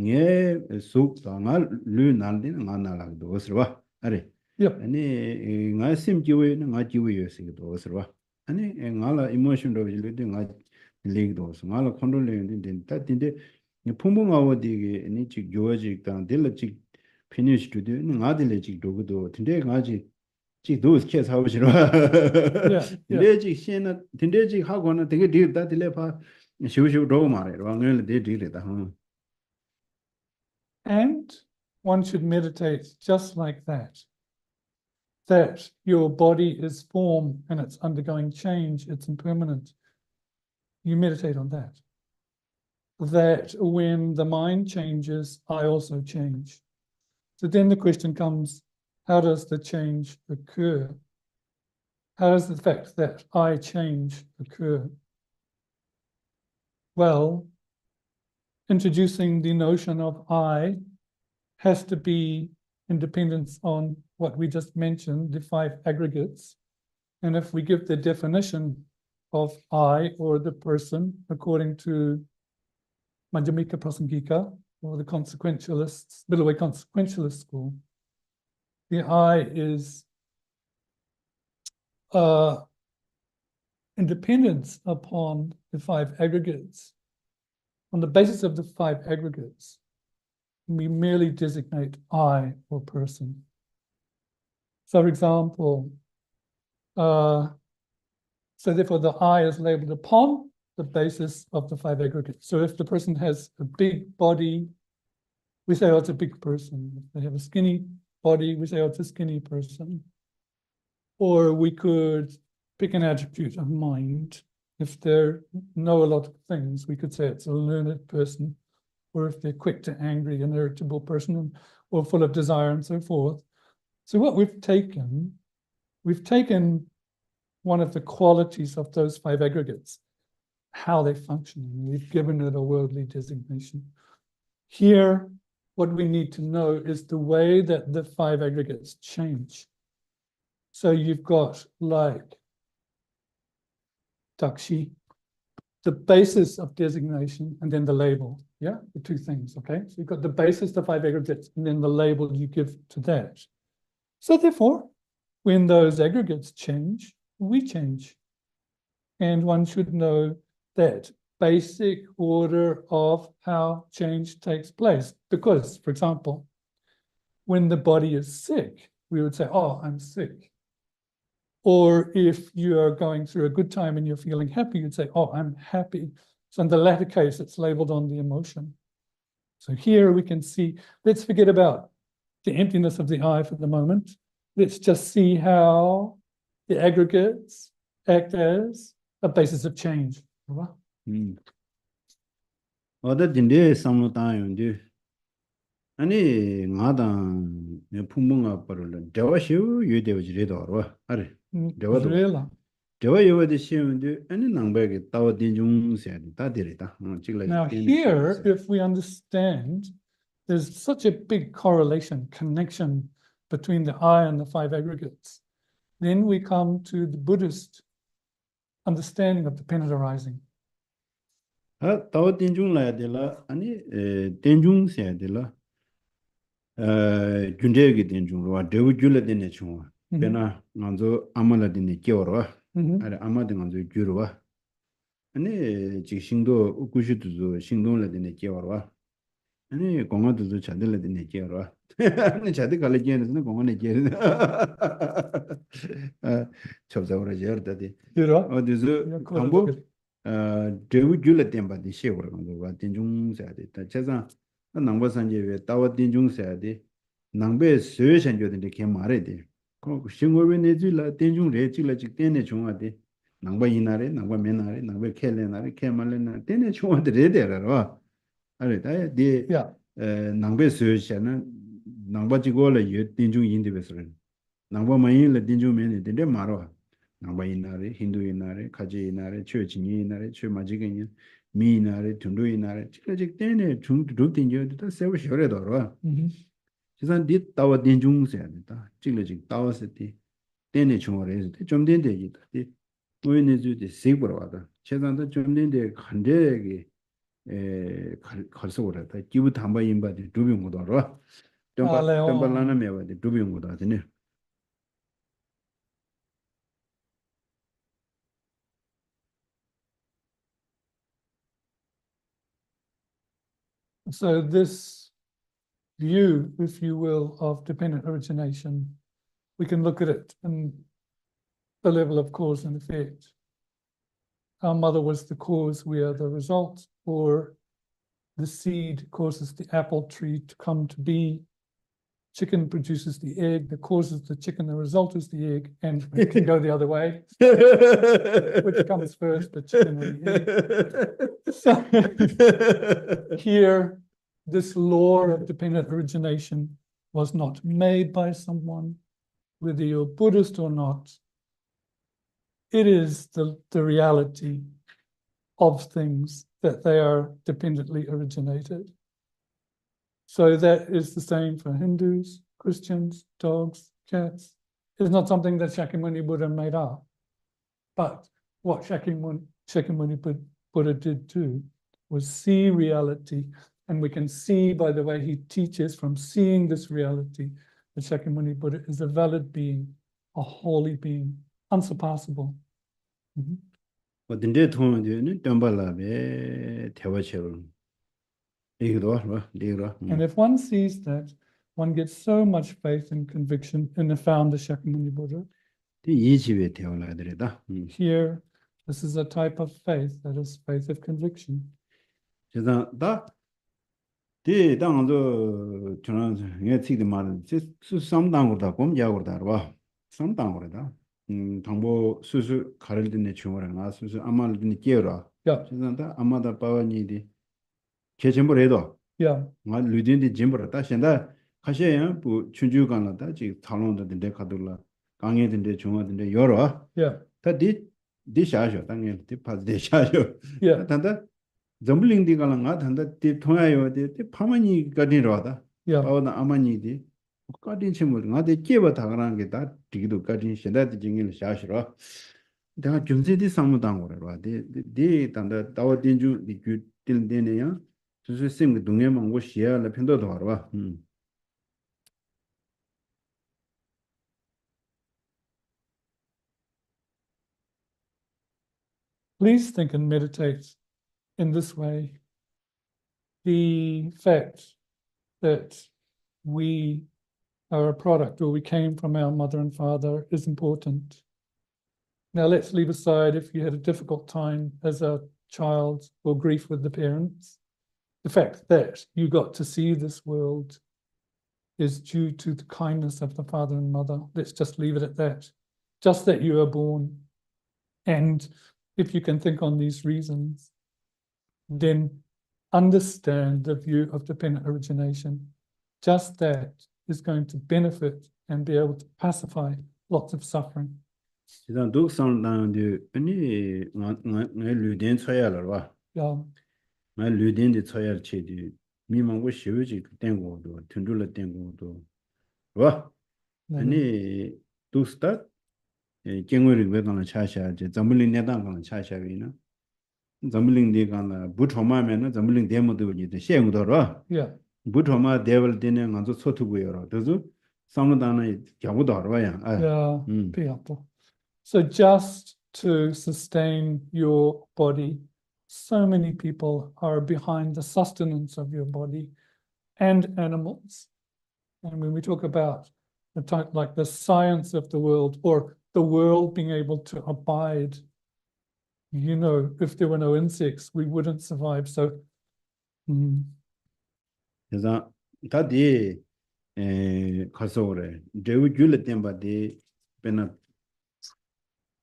예 속상할 르난데는 나나라도 어서와. 아래. 아니 나 심기we는 나 기we였어도 어서와. 아니 나라 이모션도 빌리도 나 리그도 어서 나라 컨트롤링인데 다딘데 풍부하고디게 아니 지 교어직당 딜러직 피니시 투도 나들레직 도고도 근데 나지 지 도스 캐스 하고 싫어. 근데지 신나 근데지 하고는 되게 뒤다 딜레파 쇼쇼 도 말해. 왕을 데 딜레다. And one should meditate just like that. That your body is form and it's undergoing change, it's impermanent. You meditate on that. That when the mind changes, I also change. So then the question comes, how does the change occur? How does the fact that I change occur? Well, introducing the notion of I has to be in dependence on what we just mentioned, the five aggregates. And if we give the definition of I or the person according to Madhyamika Prasangika or the consequentialists, middle way consequentialist school, the I is independence upon the five aggregates. On the basis of the five aggregates, we merely designate I or person. So, for example, so therefore the I is labeled upon the basis of the five aggregates. So if the person has a big body, we say, oh, it's a big person. If they have a skinny body, we say, oh, it's a skinny person. Or we could pick an attribute of mind. If they know a lot of things, we could say it's a learned person. Or if they're quick to angry, an irritable person, or full of desire and so forth. So what we've taken one of the qualities of those five aggregates, how they function, and we've given it a worldly designation. Here, what we need to know is the way that the five aggregates change. So you've got like Dakshi, the basis of designation, and then the label. Yeah, the two things, okay? So you've got the basis, the five aggregates, and then the label you give to that. So therefore, when those aggregates change, we change. And one should know that basic order of how change takes place. Because, for example, when the body is sick, we would say, oh, I'm sick. Or if you are going through a good time and you're feeling happy, you'd say, oh, I'm happy. So in the latter case, it's labeled on the emotion. So here we can see, let's forget about the emptiness of the I for the moment. Let's just see how the aggregates act as a basis of change. 어디 진데 삼노다요인데 아니 나다 풍문가 버를 대화시우 유대오지래도 알아 대화도 대화 요어디 시운데 아니 남백이 따와 딘중세 다들이다 Now here, if we understand, there's such a big correlation, connection between the I and the five aggregates. Then we come to the Buddhist understanding of dependent arising. 따와 딘중라야 되라 아니 딘중세 되라 균제기 딘중로와 대우줄레 되네 중화 베나 먼저 아마라 되네 겨워와 아니 아마데 먼저 주로와 아니 지신도 우구시도 신동라 되네 겨워와 아니 공화도도 자들라 되네 겨워와 아니 자들 갈래지는 공원에 겨르 접자오라 겨르다디 어디서 방법 대우줄레 템바디 시오라 와 딘중세데 자자 남바산제에 따와 딘중세데 남베 스웨션조데 게 말해데 그 신고베 내줄라 딘중레 찔라직 때네 중화데 남바 이나레 남바 메나레 남베 켈레나레 케말레나 때네 중화데 레데라와 아니 다데 남베 스웨션은 남바지고라 예 딘중 인데베스레 남바 마인레 딘중메네 데데 마로 남바 이나레 힌두 이나레 카지 이나레 최진이 이나레 최마지게니 미나레 둔두이나레 찔라직 때네 중두 딘저도 세워 쇼레도라 지산 디 따와 딘중세다 찔라직 따와세티 때네 중어레스 좀 된데기다 디 모이네주디 세브라와다 최단도 좀 된데 간데게 걸서오라다 기부 담바 임바디 두병고도라 덤발라나 메와디 두병고다네 So this view, if you will, of dependent origination, we can look at it in the level of cause and effect. Our mother was the cause, we are the result, or the seed causes the apple tree to come to be. Chicken produces the egg, the cause is the chicken, the result is the egg, and it can go the other way. Which comes first, the chicken or the egg? So here, this law of dependent origination was not made by someone, whether you're Buddhist or not. It is the reality of things that they are dependently originated. So that is the same for Hindus, Christians, dogs, cats. It's not something that Shakyamuni Buddha made up. But what Shakyamuni Buddha did too was see reality. And we can see by the way he teaches from seeing this reality the Shakyamuni Buddha is a valid being, a holy being, unsurpassable. Mhm. 어딘데 통하는데 덤발라베 대화체로 이거도 봐 이거로 And if one sees that, one gets so much faith and conviction in the founder Shakyamuni Buddha. 이 집에 대화라더래다 Here, this is a type of faith that is faith of conviction. 그래서 다 대당도 저는 예 티드 말 수삼당고다 곰야고다 봐 삼당고다 당보 수수 가를드네 주어라 수수 아말드니 끼어라 Yeah, 그래서 아마다 바와니디 개점벌해도 yeah, 말 루딘디 짐벌다 현다 가셔야 부 춘주간라다 지 탈론데 가둘라 강해든데 중어든데 여러 yeah, 다디 디샤죠 당연 디파데 샤죠 yeah, 단다 점블링디 가랑가 단다 디 통하여 디 파마니 가디로다 yeah, 바오나 아마니디 가딘 침을 나데 깨버 다가란 게다 디기도 가딘 신다디 징일 샤시로 내가 준세디 상무당 거라 디 단다 다와 딘주 디규 딜데네야 수수 심 동해만 고 시야라 편도도 알아 Please think and meditate in this way. The fact that we are a product or we came from our mother and father is important. Now let's leave aside if you had a difficult time as a child or grief with the parents. The fact that you got to see this world is due to the kindness of the father and mother. Let's just leave it at that. Just that you are born. And if you can think on these reasons, then understand the view of dependent origination. Just that is going to benefit and be able to pacify lots of suffering. 지단 독상당데 아니 나 류덴 쳐야라 봐 Yeah, 나 류덴데 쳐야 체디 미망고 쉬우지 땡고도 튼둘라 땡고도 와 아니 독스타 경외를 외단을 차샤지 점블링 내단을 차샤위나 점블링 대간나 부토마면은 점블링 데모도 이제 시행도로 yeah, 부토마 데벌 되는 간도 소투고요 그래서 상무단의 경우도 알아야 yeah, people. So just to sustain your body, so many people are behind the sustenance of your body and animals. And when we talk about the type like the science of the world or the world being able to abide, you know, if there were no insects, we wouldn't survive. So, 그래서 다디 가서 그래 제우 줄을 땜바디 베나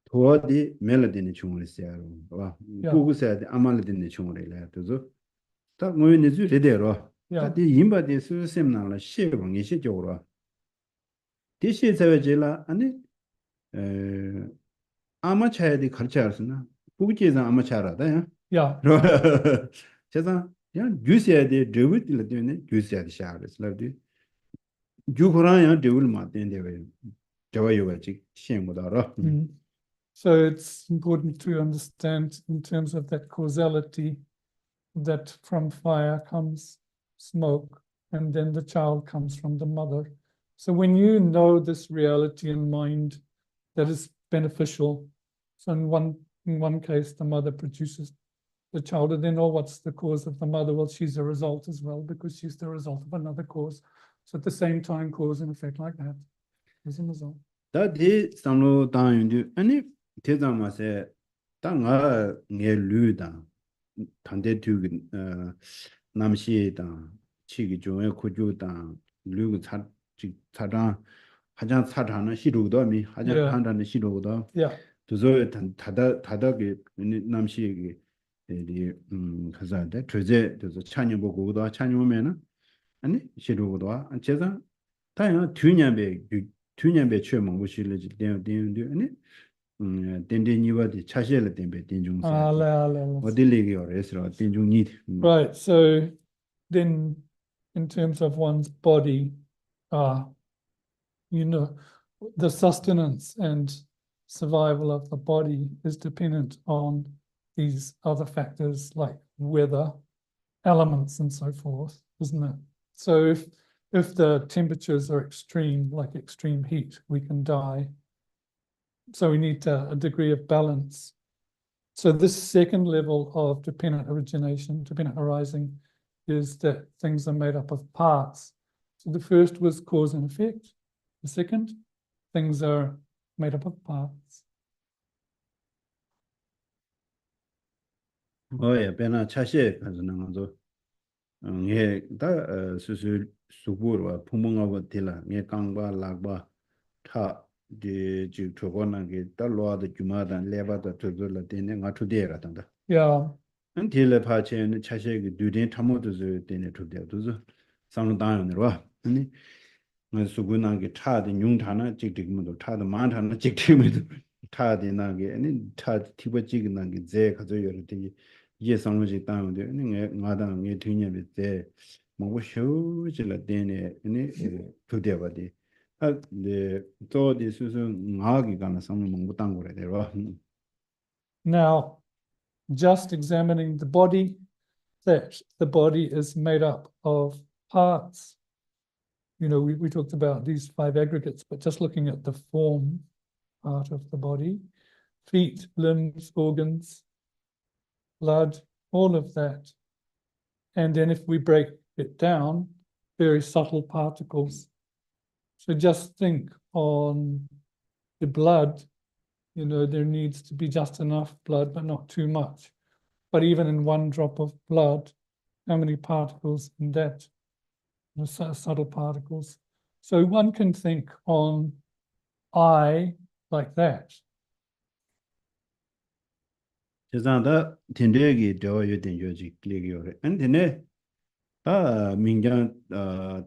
도어디 멜로디는 중을이야 와 보고서야 아말디는 중을이래 그래서 딱 뭐는 주대로 다디 임바디 수sem나라 시봉이 시적으로 디시자베질라 아니 아마차야디 가르쳐야스나 보기에서 아마차라다 yeah, 제가 그냥 유세야디 데비드를 되네 유세야디 샤르스라디 주고라야 데빌 마텐데 왜 저와요가지 시행보다로 So it's important to understand in terms of that causality that from fire comes smoke and then the child comes from the mother. So when you know this reality in mind that is beneficial, so in one case the mother produces the child and then what's the cause of the mother? Well, she's a result as well because she's the result of another cause. So at the same time, cause and effect like that is a result. 다디 상로 당윤디 아니 대장마세 땅아 녜류다 단대투 남시다 치기 중에 고주다 류가 차장 하장 차장은 시루도미 하장 판단은 시루도 도저 다다게 남시에게 이 가자데 저제 저서 찬여 보고도 찬여 오면은 아니 시루도 제가 다야 튜년배 최면 무실지 되는데 아니 덴데니와디 차시엘 덴베 덴중사 어딜리기어 레스라 덴중니 Right, so then in terms of one's body, you know, the sustenance and survival of the body is dependent on these other factors like weather, elements and so forth, isn't it? So if if the temperatures are extreme, like extreme heat, we can die. So we need a degree of balance. So this second level of dependent origination, dependent arising, is that things are made up of parts. So the first was cause and effect. The second, things are made up of parts. 예, 배나 차시에 가서 나가서 예, 다 수수 수고로 풍멍하고 딜라 예 강바 락바 타 지 저거는 게 달로아도 주마단 레바도 저절로 되네 가투데가 단다. Yeah, 딜레 파체는 차시에 그 두딘 타모도 되네 투데도 상당히 와. 아니 수고난 게 타데 융타나 찍찍면도 타데 만타나 찍찍면도 타데 나게 아니 타 티버지기 나게 제 가져 여러 되게 이게 상로지 따는데 아니 나당 게 뒤냐비 때 뭐 쇼지라 되네 아니 투데바디 아네 또디 수sun 나기 가나 상로 뭐 땅 거래 되와. now just examining the body, that the body is made up of parts. You know, we talked about these 5 aggregates, but just looking at the form part of the body, feet, limbs, organs, blood, all of that. And then if we break it down, very subtle particles. So just think on the blood, you know, there needs to be just enough blood, but not too much. But even in 1 drop of blood, how many particles in that? Subtle particles. So one can think on eye like that. 제자다 텐데기 되어야 된 요지 클릭이요래. 안데네 다 민경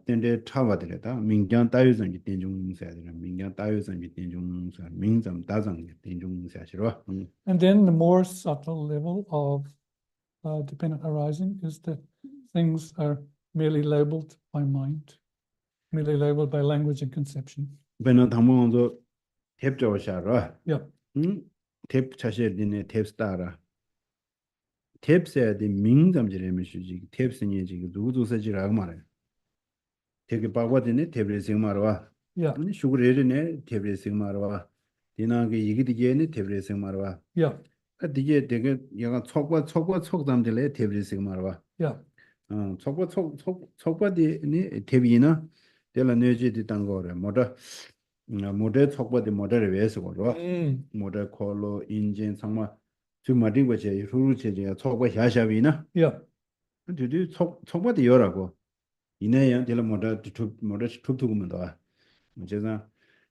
텐데 타바들다 민경 따유선이 된중사들은 민경 따유선이 된중사 민점 다장이 된중사시로. And then the more subtle level of dependent arising is that things are merely labeled by mind, merely labeled by language and conception. 배는 담모도 탭저샤로. Yep. 탭 차셔디네 탭스타라. 탭스에 대 민점지레면 주지 탭스니 지금 누구도서지라고 말해. 되게 바꿔드네 탭레싱 말와. Yeah. 아니 슈그레르네 탭레싱 말와. 디나게 이기디게네 탭레싱 말와. Yeah. 디게 되게 얘가 촉담들에 탭레싱 말와. Yeah. 촉바디니 탭이나 될라 뇌지디 딴 거래. 모델 촉바디 모델을 위해서 거로. 모델 콜로 인진 상마 주마딩 거제 루루체제 촉바 샤샤비나. Yeah. 근데 촉바디 요라고. 이내야 될라 모델 툭툭으면 더. 제가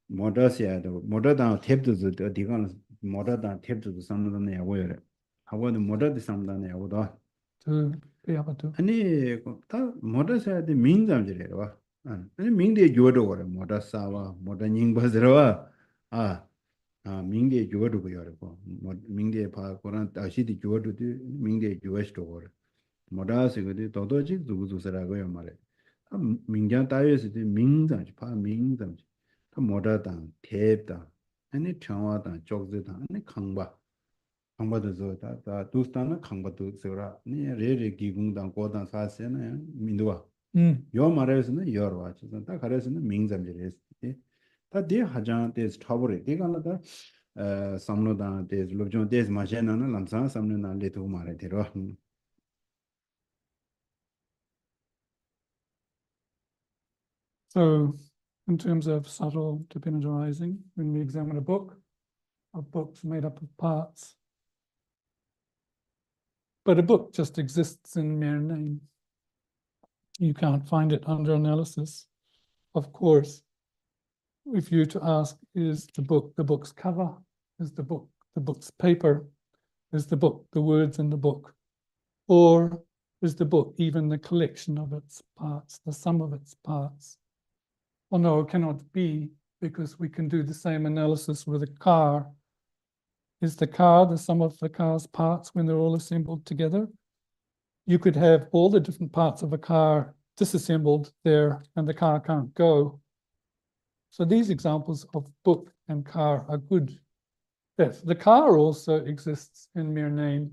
모델시야도 모델다 탭도 어디가는 모델다 탭도 상담하는 야고요. 하고는 모델도 상담하는 야고도. To be able to. 아니 다 모델사야데 민담지래와. 아니 민대 조도 거래. 모델사와 모델 닝버스러와. 민대 조도 거여고. 민대 바 고란 다시디 조도도 민대 조스도 거래. 모델스거디 도도지 두두스라고요 말해. 민장 따위에서도 민담지 바 민담지. 다 모델당 탭다. 아니 청와당 쪽지당 아니 강바. 강바도서 다 두스타나 강바도 서라 니 레레 기공당 고당 사세는 민도와 요 말에서는 여러와 다 가려서는 민점지레스 다디 하장 데스 타버리 디간다 삼로다 데스 로존 데스 마제나나 람사 삼로나 레도 말에 데로. So in terms of subtle dependent arising, when we examine a book's made up of parts. But a book just exists in mere name. You can't find it under analysis. Of course, if you were to ask, is the book's cover? Is the book's paper? Is the book the words in the book? Or is the book even the collection of its parts, the sum of its parts? Well, no, it cannot be, because we can do the same analysis with a car. Is the car the sum of the car's parts when they're all assembled together? You could have all the different parts of a car disassembled there and the car can't go. So these examples of book and car are good. Yes, the car also exists in mere name,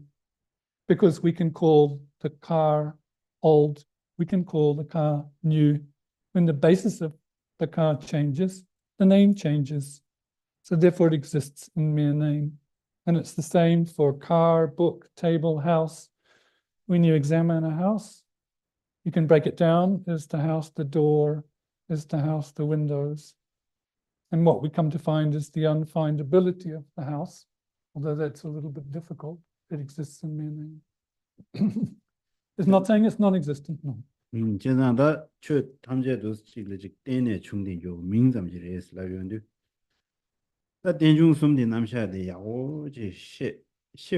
because we can call the car old, we can call the car new, when the basis of the car changes, the name changes. So therefore it exists in mere name. And it's the same for car, book, table, house. When you examine a house, you can break it down. Is the house the door? Is the house the windows? And what we come to find is the unfindability of the house, although that's a little bit difficult. It exists in mere name. It's not saying it's non-existent, no. 就让他去他们这都是这个点的充电就民咱们这里是来源的。那电中送的南下的呀，我这写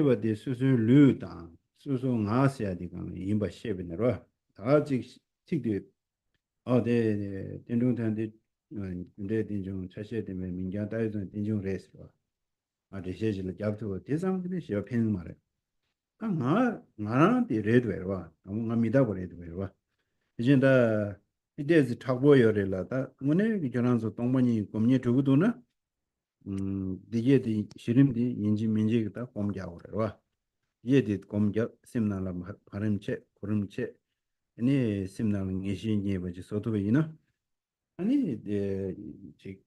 不的说流档，说俺下的讲应把写不的了，他这个对电中团的这电中拆卸的民间带动电中热是吧？这些是了，假如第三个的需要偏嘛的，俺的热对吧？俺没到过热对吧？이제 다 이때지 타고요래라 다 오늘 기존한서 동반이 검니 두고도나 디게디 시림디 인지 민지가 검자오래와 예디 검자 심나라 바람체 구름체 아니 심나는 예신이 버지 소도베이나 아니 지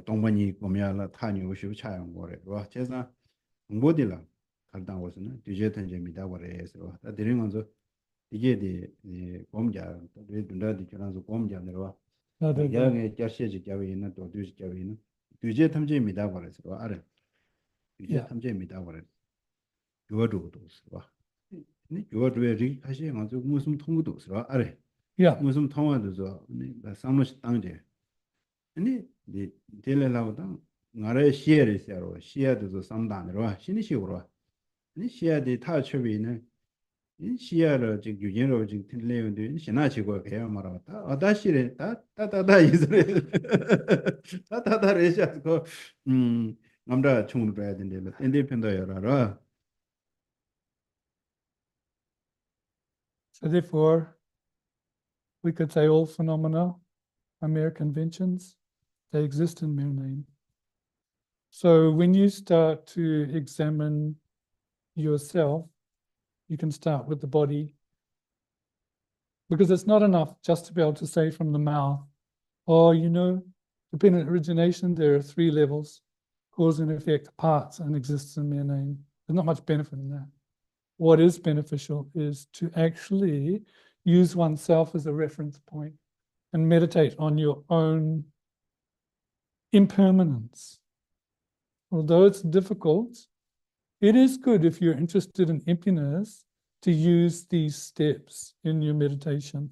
동반이 검야라 타니오시 차양 거래와 제가 모딜라 갈당 곳은 디제탄 재미다 거래서 다 드린 건서 이게 공자 우리들도 저랑서 공자들과 야게 자세지 자위는 또 뒤지 자위는 규제 탐지입니다 그래서 알아 규제 탐지입니다 그래서 요도도 봐 네 요도에 하시 가지고 무슨 통보도 있어 알아 무슨 통화도 저 상무시 땅제 아니 이 텔레라고다 나라의 시에를 세로 시에도 상단으로 신이식으로 아니 시에도 다 처비는 시야를 지금 유진으로 지금 내용도 신나치고 배워 말았다. 아다시래 다다다 이소리. 다다다래셔서 남자 총을 봐야 된대. 인디펜더 열어라. So therefore, we could say all phenomena are mere conventions. They exist in mere name. So when you start to examine yourself, you can start with the body, because it's not enough just to be able to say from the mouth, oh, dependent origination, there are 3 levels, cause and effect, parts, and exists in mere name. There's not much benefit in that. What is beneficial is to actually use oneself as a reference point and meditate on your own impermanence. Although it's difficult, it is good if you're interested in emptiness to use these steps in your meditation.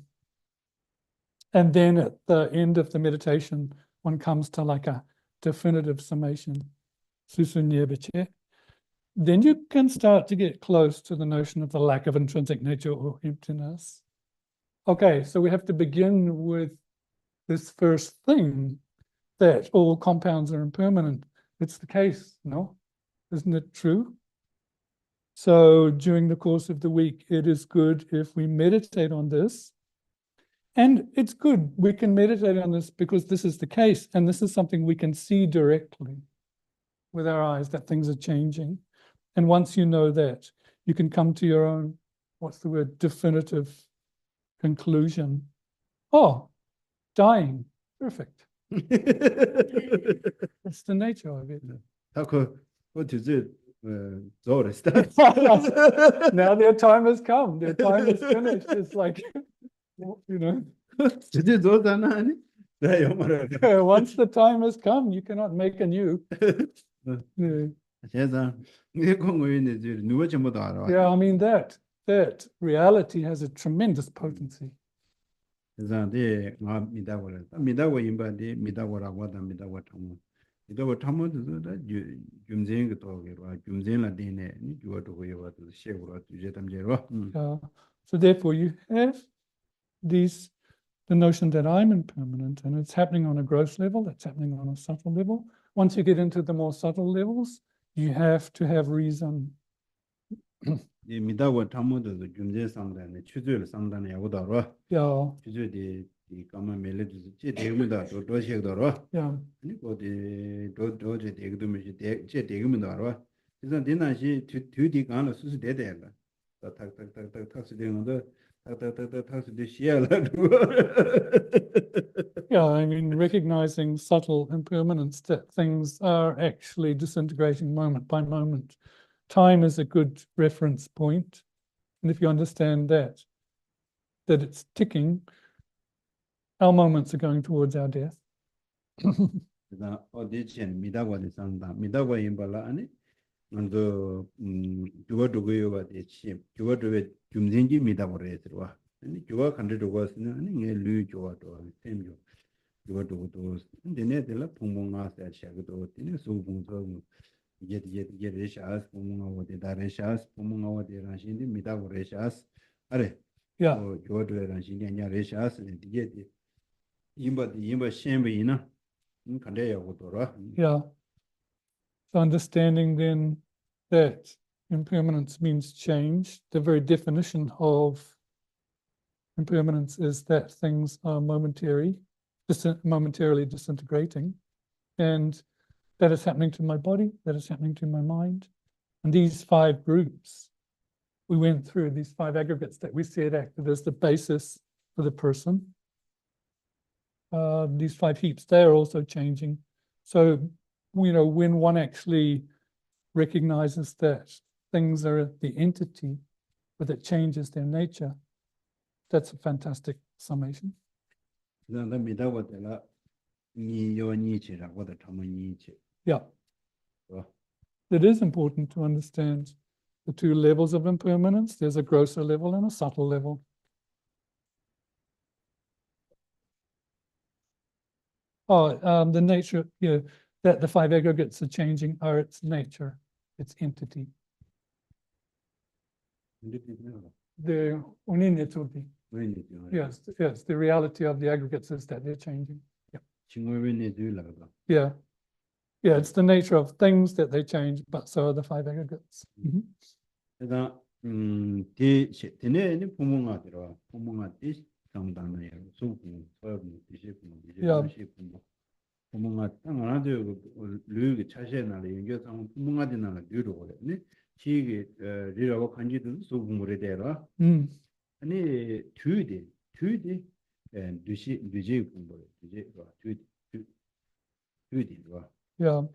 And then at the end of the meditation, one comes to like a definitive summation. Then you can start to get close to the notion of the lack of intrinsic nature or emptiness. Okay, so we have to begin with this first thing, that all compounds are impermanent. It's the case, no? Isn't it true? So during the course of the week, it is good if we meditate on this. And it's good we can meditate on this because this is the case. And this is something we can see directly with our eyes, that things are changing. And once you know that, you can come to your own, definitive conclusion. Oh, dying. Perfect. That's the nature of it. What is it? Now their time has come. Their time is finished. It's like, once the time has come, you cannot make anew. Yeah, I mean that reality has a tremendous potency. So therefore you have the notion that I'm impermanent, and it's happening on a gross level, it's happening on a subtle level. Once you get into the more subtle levels, you have to have reason. Yeah. 이 까만 멜레도 제 대금이다 또 도시에더라. 야. 아니 도제 대금이 제 대금이다 알아. 그래서 내나시 뒤뒤 가는 수수 대대라. 탁탁탁탁 탁스 되는데 Yeah, I mean, recognizing subtle impermanence, that things are actually disintegrating moment by moment. Time is a good reference point. And if you understand that it's ticking, our moments are going towards our death. 나 어디chen 미다고는 산다. 미다고 임발라 아니. 먼저 주어두고요가 대치. 주어두에 줌진지 미다고 그래들와. 아니 주어 간데도고스는 아니 nghệ 주어도 템죠. 주어두고도 근데네들라 봉봉아서 시작도 되네 소봉서 이제 레샤스 봉봉아오데 다레샤스 봉봉아오데 라신데 미다고 레샤스 아래 Yeah, 주어두에 라신데 냐 레샤스 이제 임바 셴베이나 yeah. So understanding then that impermanence means change. The very definition of impermanence is that things are momentarily disintegrating, and that is happening to my body, that is happening to my mind. And these 5 groups we went through, these 5 aggregates that we said acted as the basis for the person. These 5 heaps, they are also changing. So, when one actually recognizes that things are the entity, but it changes their nature, that's a fantastic summation. Yeah. It is important to understand the 2 levels of impermanence. There's a grosser level and a subtle level. The nature, that the 5 aggregates are changing are its nature, its entity. The uninituti. Yes, the reality of the aggregates is that they're changing. Yeah. Yeah, it's the nature of things that they change, but so are the 5 aggregates. Yeah.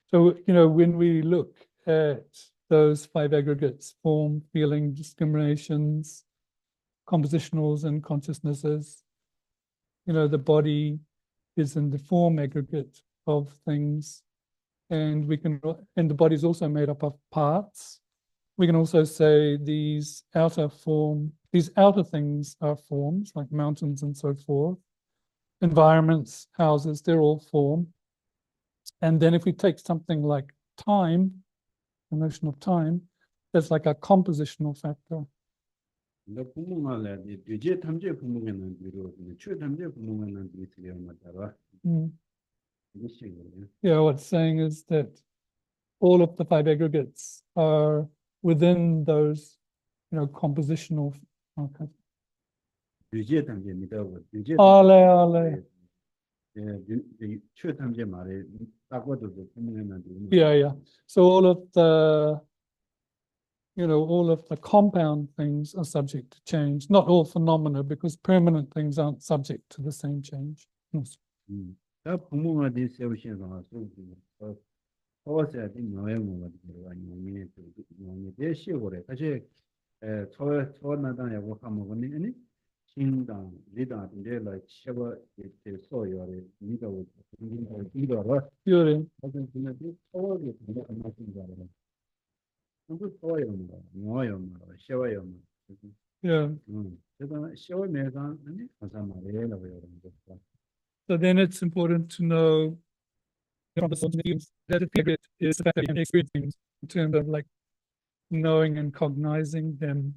So, when we look at those 5 aggregates, form, feeling, discriminations, compositionals, and consciousnesses, the body is in the form aggregate of things, and the body is also made up of parts. We can also say these outer things are forms, like mountains and so forth. Environments, houses, they're all form. And then if we take something like time, the notion of time, that's like a compositional factor. Yeah, what's saying is that all of the 5 aggregates are within those, compositional. Okay. Yeah. So all of the compound things are subject to change. Not all phenomena, because permanent things aren't subject to the same change. Yes. Yeah. So then it's important to know that the period is the fact that you can experience things in terms of like knowing and cognizing them.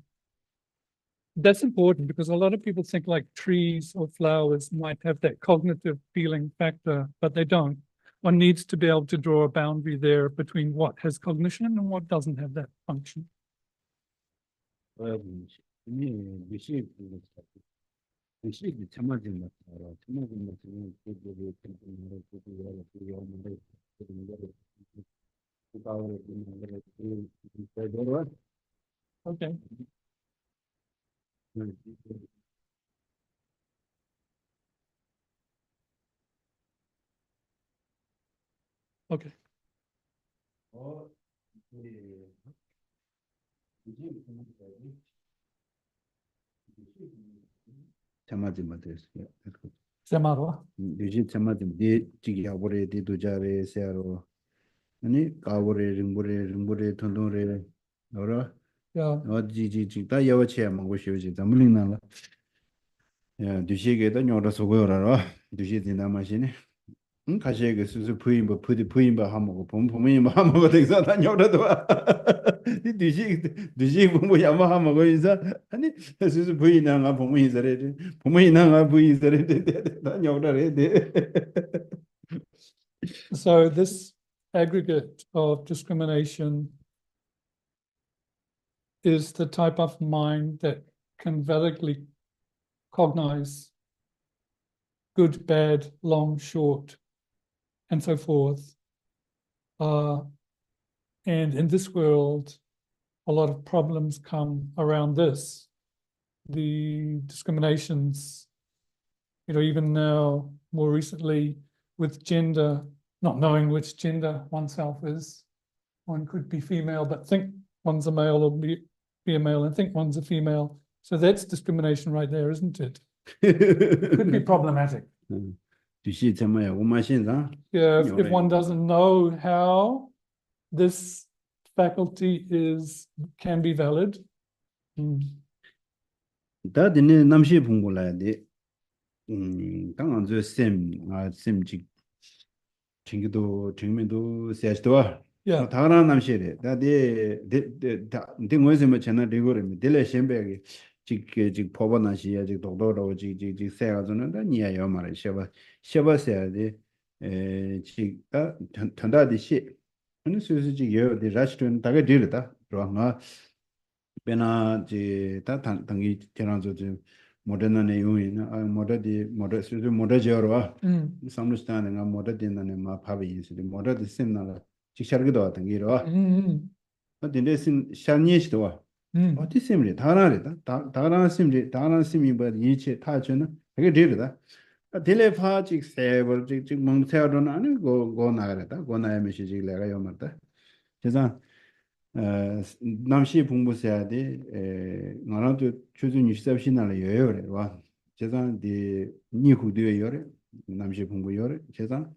That's important because a lot of people think like trees or flowers might have that cognitive feeling factor, but they don't. One needs to be able to draw a boundary there between what has cognition and what doesn't have that function. Okay. Okay. 참아지 못했어. Yeah, that's good. Samadwa. 유지 참아지 네 지기 하고래 디도자래 세아로 아니 가고래 링고래 통통래 너라 Yeah. 어지지지 다 여워치야 먹고 싶지 담을링나라 야 두시게다 녀라 소고요라라 두시 지나마시네 가시게 수수 부인바 부인바 하모고 본부인바 하모고 되서 다 녀라도 이 두시 부모 야마 하모고 인사 아니 수수 부인나가 부모인사래 부모인나가 부인사래 다 녀라래 So this aggregate of discrimination is the type of mind that can validly cognize good, bad, long, short, and so forth. And in this world, a lot of problems come around this. The discriminations, even now, more recently, with gender, not knowing which gender oneself is. One could be female, but think one's a male, or be a male and think one's a female. So that's discrimination right there, isn't it? Could be problematic. 두시 참아야 오마신다 Yeah, if one doesn't know how this faculty can be valid. 다드네 남시 봉고라야 돼 당한저 쌤직 친구도 증명도 세스도와 Yeah. 다른 남시래 다데 데ngo에서 뭐 전화 리고르미 델레 셴베기 직 포바나시야 직 독도로 직 세가서는 다 니야요 말에 셔바셔야지 직다 전다디시 아니 수수지 여디 라스트는 다가 들다 그러나 베나 지다 당기 전화도 좀 모더나 내용이나 모더디 모더저와 삼루스타는가 모더디나네 마 파비인스디 모더디 셈나라 직샤르기도 왔던 게로 근데 샤니시도와 어디 셈리 다나리다 다나 셈이 뭐 이체 타주는 그게 되르다 딜레파 직 세버 직 몽세어는 아니 고 나가다 고 나야 메시지 내가 요마다 그래서 남시 공부해야 돼 나라도 최준 24시나라 여여래 와 제가 디 니후드에 여래 남시 공부 여래 제가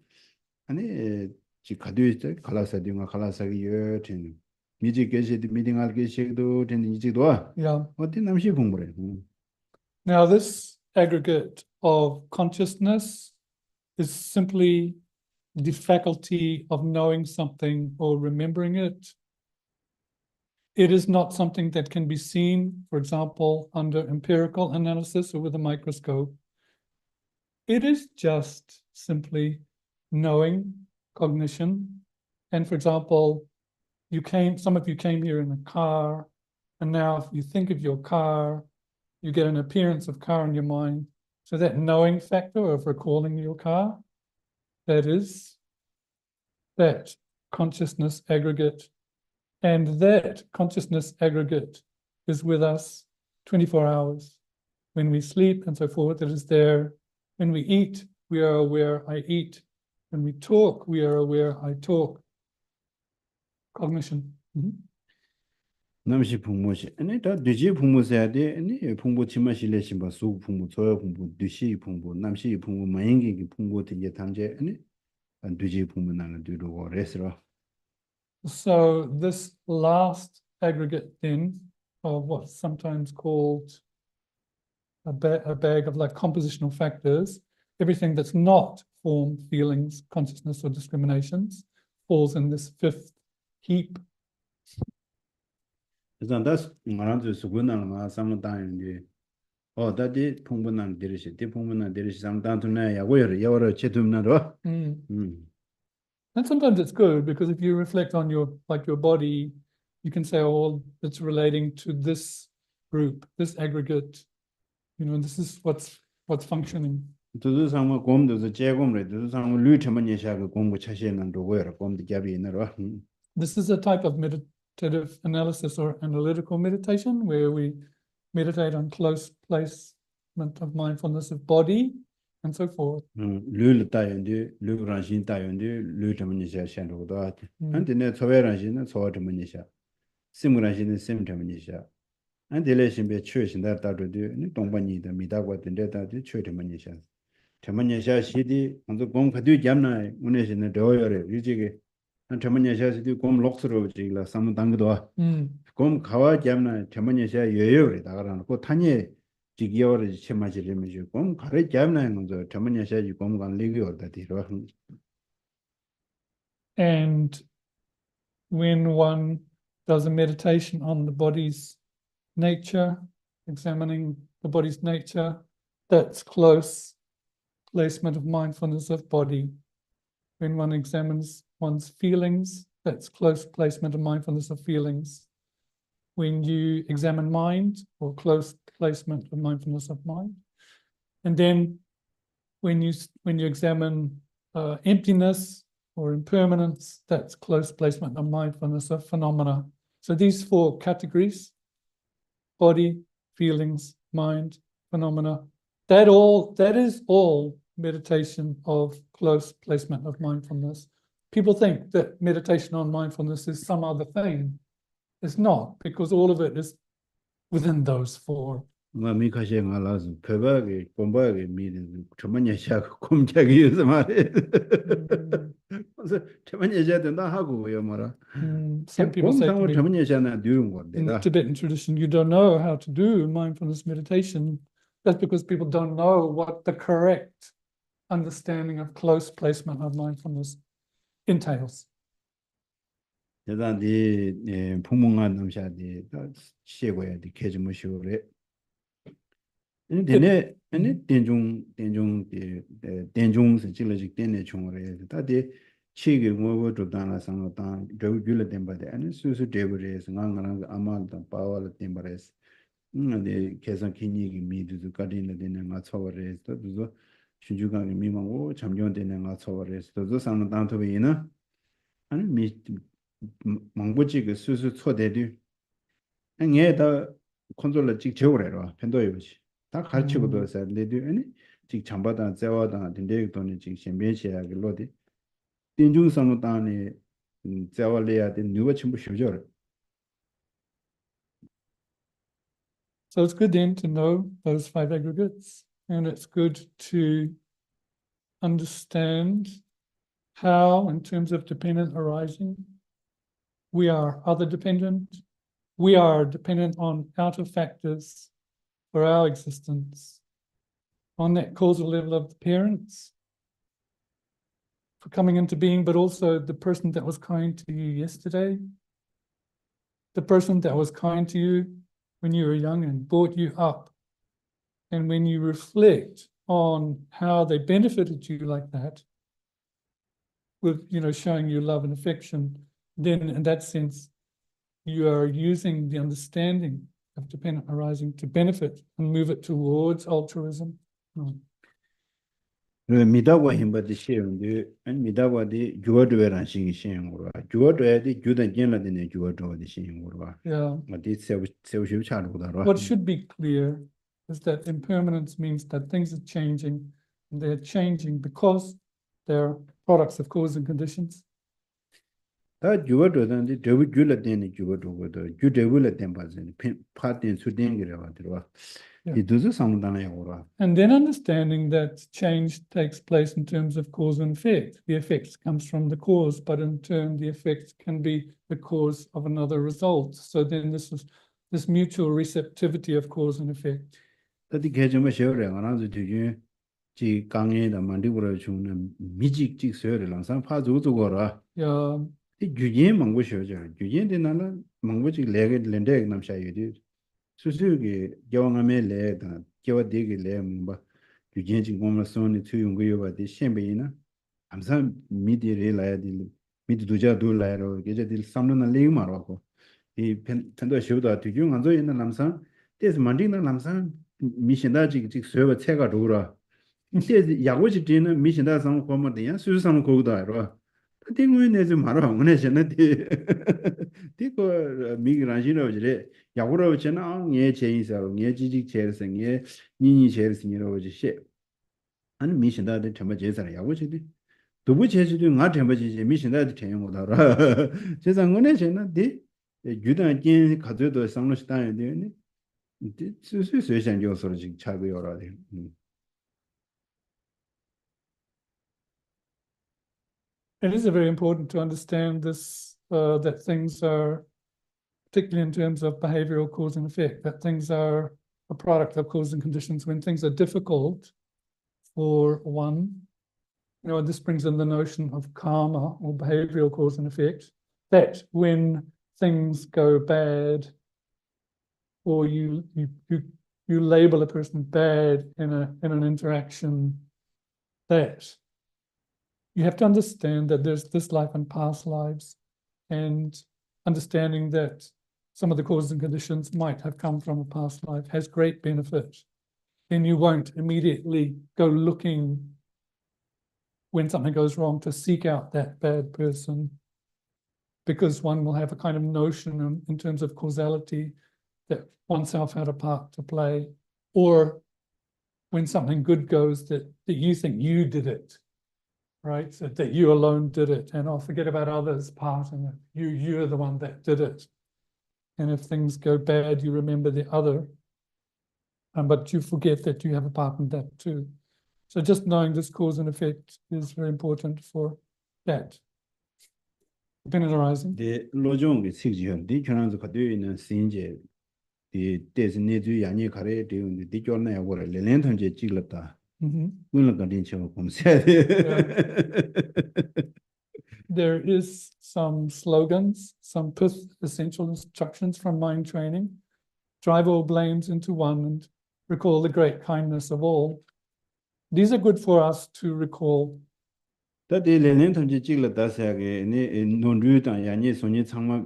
아니 지 가도있어 칼라사딩가 칼라사기 여튼 미지 계시디 미팅할 계시도 된 이지도 Yeah. 어디 남시 공부래 Now this aggregate of consciousness is simply the faculty of knowing something or remembering it. It is not something that can be seen, for example, under empirical analysis or with a microscope. It is just simply knowing, cognition. And for example, some of you came here in a car, and now if you think of your car, you get an appearance of car in your mind. So that knowing factor of recalling your car, that is that consciousness aggregate. And that consciousness aggregate is with us 24 hours. When we sleep and so forth, it is there. When we eat, we are aware I eat. When we talk, we are aware I talk. Cognition. 남시 풍모시 아니 다 뒤지 풍모세야 돼 아니 풍모 치마실래 심바 수 풍모 저여 풍모 뒤시 풍모 남시 풍모 마행기 풍모 되게 담제 아니 뒤지 풍모 나는 뒤로 레스라 So this last aggregate then of what's sometimes called a bag of like compositional factors, everything that's not form, feelings, consciousness, or discriminations falls in this fifth heap. 그래서 다스 말한테 수군나는 마 삼다인데 다디 풍분한 데르시 디 풍분한 데르시 삼단투나 야고여 제tum나로 And sometimes it's good because if you reflect on your body, you can say, oh, it's relating to this group, this aggregate, this is what's functioning. 두두 상마 곰도서 제곰래 두두 상마 류트만예샤가 공부 차시는 로고여 곰도 갑이나로 This is a type of meditative analysis or analytical meditation where we meditate on close placement of mindfulness of body and so forth. 룰 따연데 룰란신 따연데 룰드문이샤 샨도다 Mm. 안데네 소외란신은 소어드문이샤 심무란신은 심드문이샤 안데레신베 추신다 따르데 니 동반이다 미다고 된데다데 추드문이샤 테문이샤 시디 안도 공카드 잠나 운에신은 더여레 유지게 한 테문이샤 시디 공 록스로 지라 삼당도 Mm. 공 가와 잠나 테문이샤 여여레 다가라고 타니 지기어를 체마지르면서 공 가래 잠나는 거죠 테문이샤 공간 리기어다 디로 And when one does a meditation on the body's nature, examining the body's nature, that's close placement of mindfulness of body. When one examines one's feelings, that's close placement of mindfulness of feelings. When you examine mind, or close placement of mindfulness of mind. And then when you examine emptiness or impermanence, that's close placement of mindfulness of phenomena. So these four categories: body, feelings, mind, phenomena, that is all meditation of close placement of mindfulness. People think that meditation on mindfulness is some other thing. It's not, because all of it is within those four. 미카셰 알아서 페바게 곰바게 미는 저만야샤 곰자기 요새 말해 그래서 저만야샤 된다 하고요 뭐라 Some people say to 곰상을 me, 저만야샤나 누운 in the 건데 Tibetan tradition, you don't know how to do mindfulness meditation. That's because people don't know what the correct understanding of close placement of mindfulness entails. 대단히 풍문한 남샤디 시고야디 개즈무시오레 근데 아니 된중 실로직 된내 총으로 다데 치기 뭐도 다나 상어다 저규를 된바데 아니 수수 데브레스 강강한 아마다 파워를 된바레스 근데 계산 기니기 미두도 가리는 데는 맞춰버려서 또 신주강이 미망고 잠정되는 맞춰버려서 또 상은 단토베이나 아니 미 망보지 그 수수 초대도 얘다 컨트롤러 직 저거래로 편도요지 다 가르치고도 해서 내도 아니 직 잠바다 재와다 된데 돈이 직 신변시야 그로디 딘중상은 단에 재와래야 된 누가 전부 쉬죠. So it's good then to know those five aggregates, and it's good to understand how, in terms of dependent arising, we are other dependent. We are dependent on outer factors for our existence, on that causal level of the parents for coming into being, but also the person that was kind to you yesterday, the person that was kind to you when you were young and brought you up. And when you reflect on how they benefited you like that, with, showing you love and affection, then in that sense, you are using the understanding of dependent arising to benefit and move it towards altruism. 미다고 힘받이 시험도 아니 미다고디 주어도에란 신이 시행으로 주어도에디 주된 견라되네 주어도디 시행으로 Yeah. 어디 세우시우 차르고다로 What should be clear is that impermanence means that things are changing, and they're changing because they're products of cause and conditions. 다 주어도든지 대부 줄라되네 주어도고도 주대불라된 바진 파된 수된기라고 들어와 이 두즈 상담하고라 And then understanding that change takes place in terms of cause and effect. The effect comes from the cause, but in turn the effect can be the cause of another result. So then this mutual receptivity of cause and effect. 다디 개점에 세워래 하나도 되게 지 강에다 만들어 주는 미직직 세워래 항상 파주도거라 Yeah. 이 주진 망고셔죠 주진데 나는 망고지 레게 렌데 남샤이디 수수기 경험에 레다 겨되게 레뭐 주진진 공무선이 투용고요바디 셴베이나 암산 미디레 라야디 미디두자 둘라로 게제딜 삼는 레이마라고 이 편도 쇼다 뒤중 안저 있는 남산 데스 만딩는 남산 미신다지 직 서버 체가 로라 이제 야고지 되는 미신다 상 고모데야 수수상 고도다로 띵고에 내지 말아 원해서는데 디고 미그란시로지래 야고로 전화 예 제인사로 예 지직 제일성에 니니 제일성이라고 지시 아니 미신다데 템바 제사라 야고지디 두부 제주도 nga 템바 제지 미신다데 템 못하라 제상원에 제나디 유단진 가져도 상로시다에 되니 수수수상 요소를 지금 차고 열어야 It is very important to understand this, that things are, particularly in terms of behavioral cause and effect, that things are a product of cause and conditions. When things are difficult for one, you know, this brings in the notion of karma or behavioral cause and effect, that when things go bad, or you label a person bad in an interaction, that you have to understand that there's this life and past lives, and understanding that some of the causes and conditions might have come from a past life has great benefit. Then you won't immediately go looking when something goes wrong to seek out that bad person, because one will have a kind of notion in terms of causality that oneself had a part to play, or when something good goes that you think you did it, right? So that you alone did it, and I'll forget about others' part in it. You're the one that did it. And if things go bad, you remember the other, but you forget that you have a part in that too. So just knowing this cause and effect is very important for that. Dependent arising. 데 로종의 식지현 디 전환도 가되어 있는 신제 디 데스네주 야니 가래 되는데 디 jornaya 고래 렌렌턴제 찍었다. 문을 간딘쳐 봄새. There is some slogans, some essential instructions from mind training. Drive all blames into one and recall the great kindness of all. These are good for us to recall. 다데 렌렌턴제 찍었다 사게 네 논류단 야니 손이 창마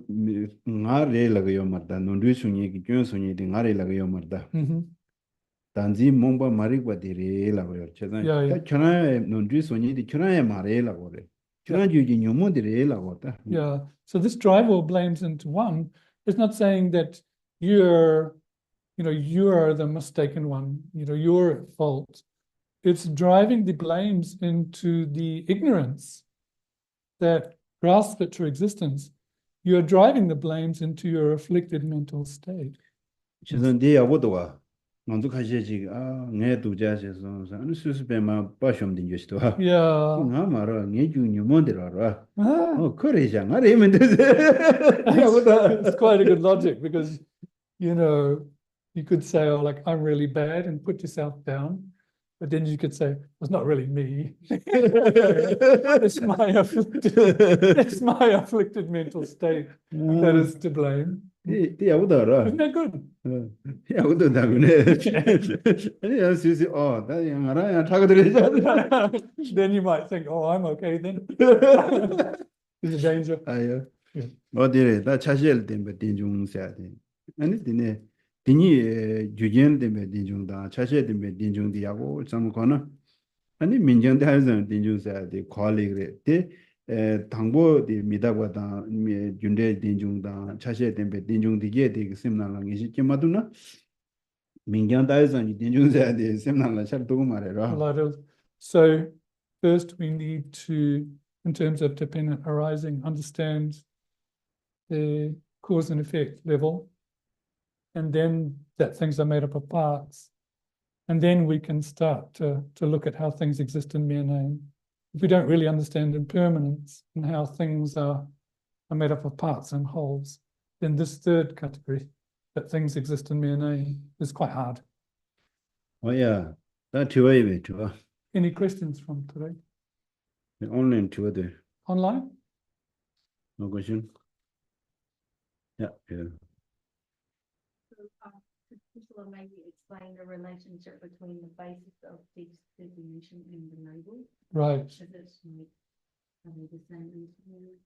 나래라고요 말다 논류 손이 기견 손이 나래라고요 말다. 단지 몽바 마리과디레라고요. 제가 전화에 논류 손이 전화에 말해라고 그래. Yeah, so this drive all blames into one is not saying that you're the mistaken one, you're at fault. It's driving the blames into the ignorance that grasps at your existence. You're driving the blames into your afflicted mental state. 만족하시지 내 두자셔서 안 수수배만 빠셔면 되죠. Yeah. 나 말아 내 중요 뭔데라라. 그래장 아래면 되지. It's quite a good logic, because you could say, oh, like, I'm really bad, and put yourself down, but then you could say, it's not really me. It's my afflicted mental state that is to blame. Isn't that good? Then you might think, oh, I'm okay then. There's a danger. 어디래 다 차시엘 때문에 딘중해야 돼. 아니 디네 디니 주전 때문에 딘중다 차시엘 때문에 딘중디하고 좀 거나 아니 민정대 하는 딘중해야 돼. 퀄리그래. 당보 미다보다 준대 딘중다 차시에 덴베 딘중디게 되게 심나랑 이제 김마두나 민경다에서는 딘중세야 돼 심나랑 잘 두고 말해라. So first we need to, in terms of dependent arising, understand the cause and effect level, and then that things are made up of parts, and then we can start to look at how things exist in mere name. If we don't really understand impermanence and how things are made up of parts and wholes, then this third category, that things exist in mere name, is quite hard. Oh yeah, that's two way too. Any questions from today? Online too there. Online? No question. Yeah. Could maybe explain the relationship between the basis of designation and the label? Right. Is it like, the same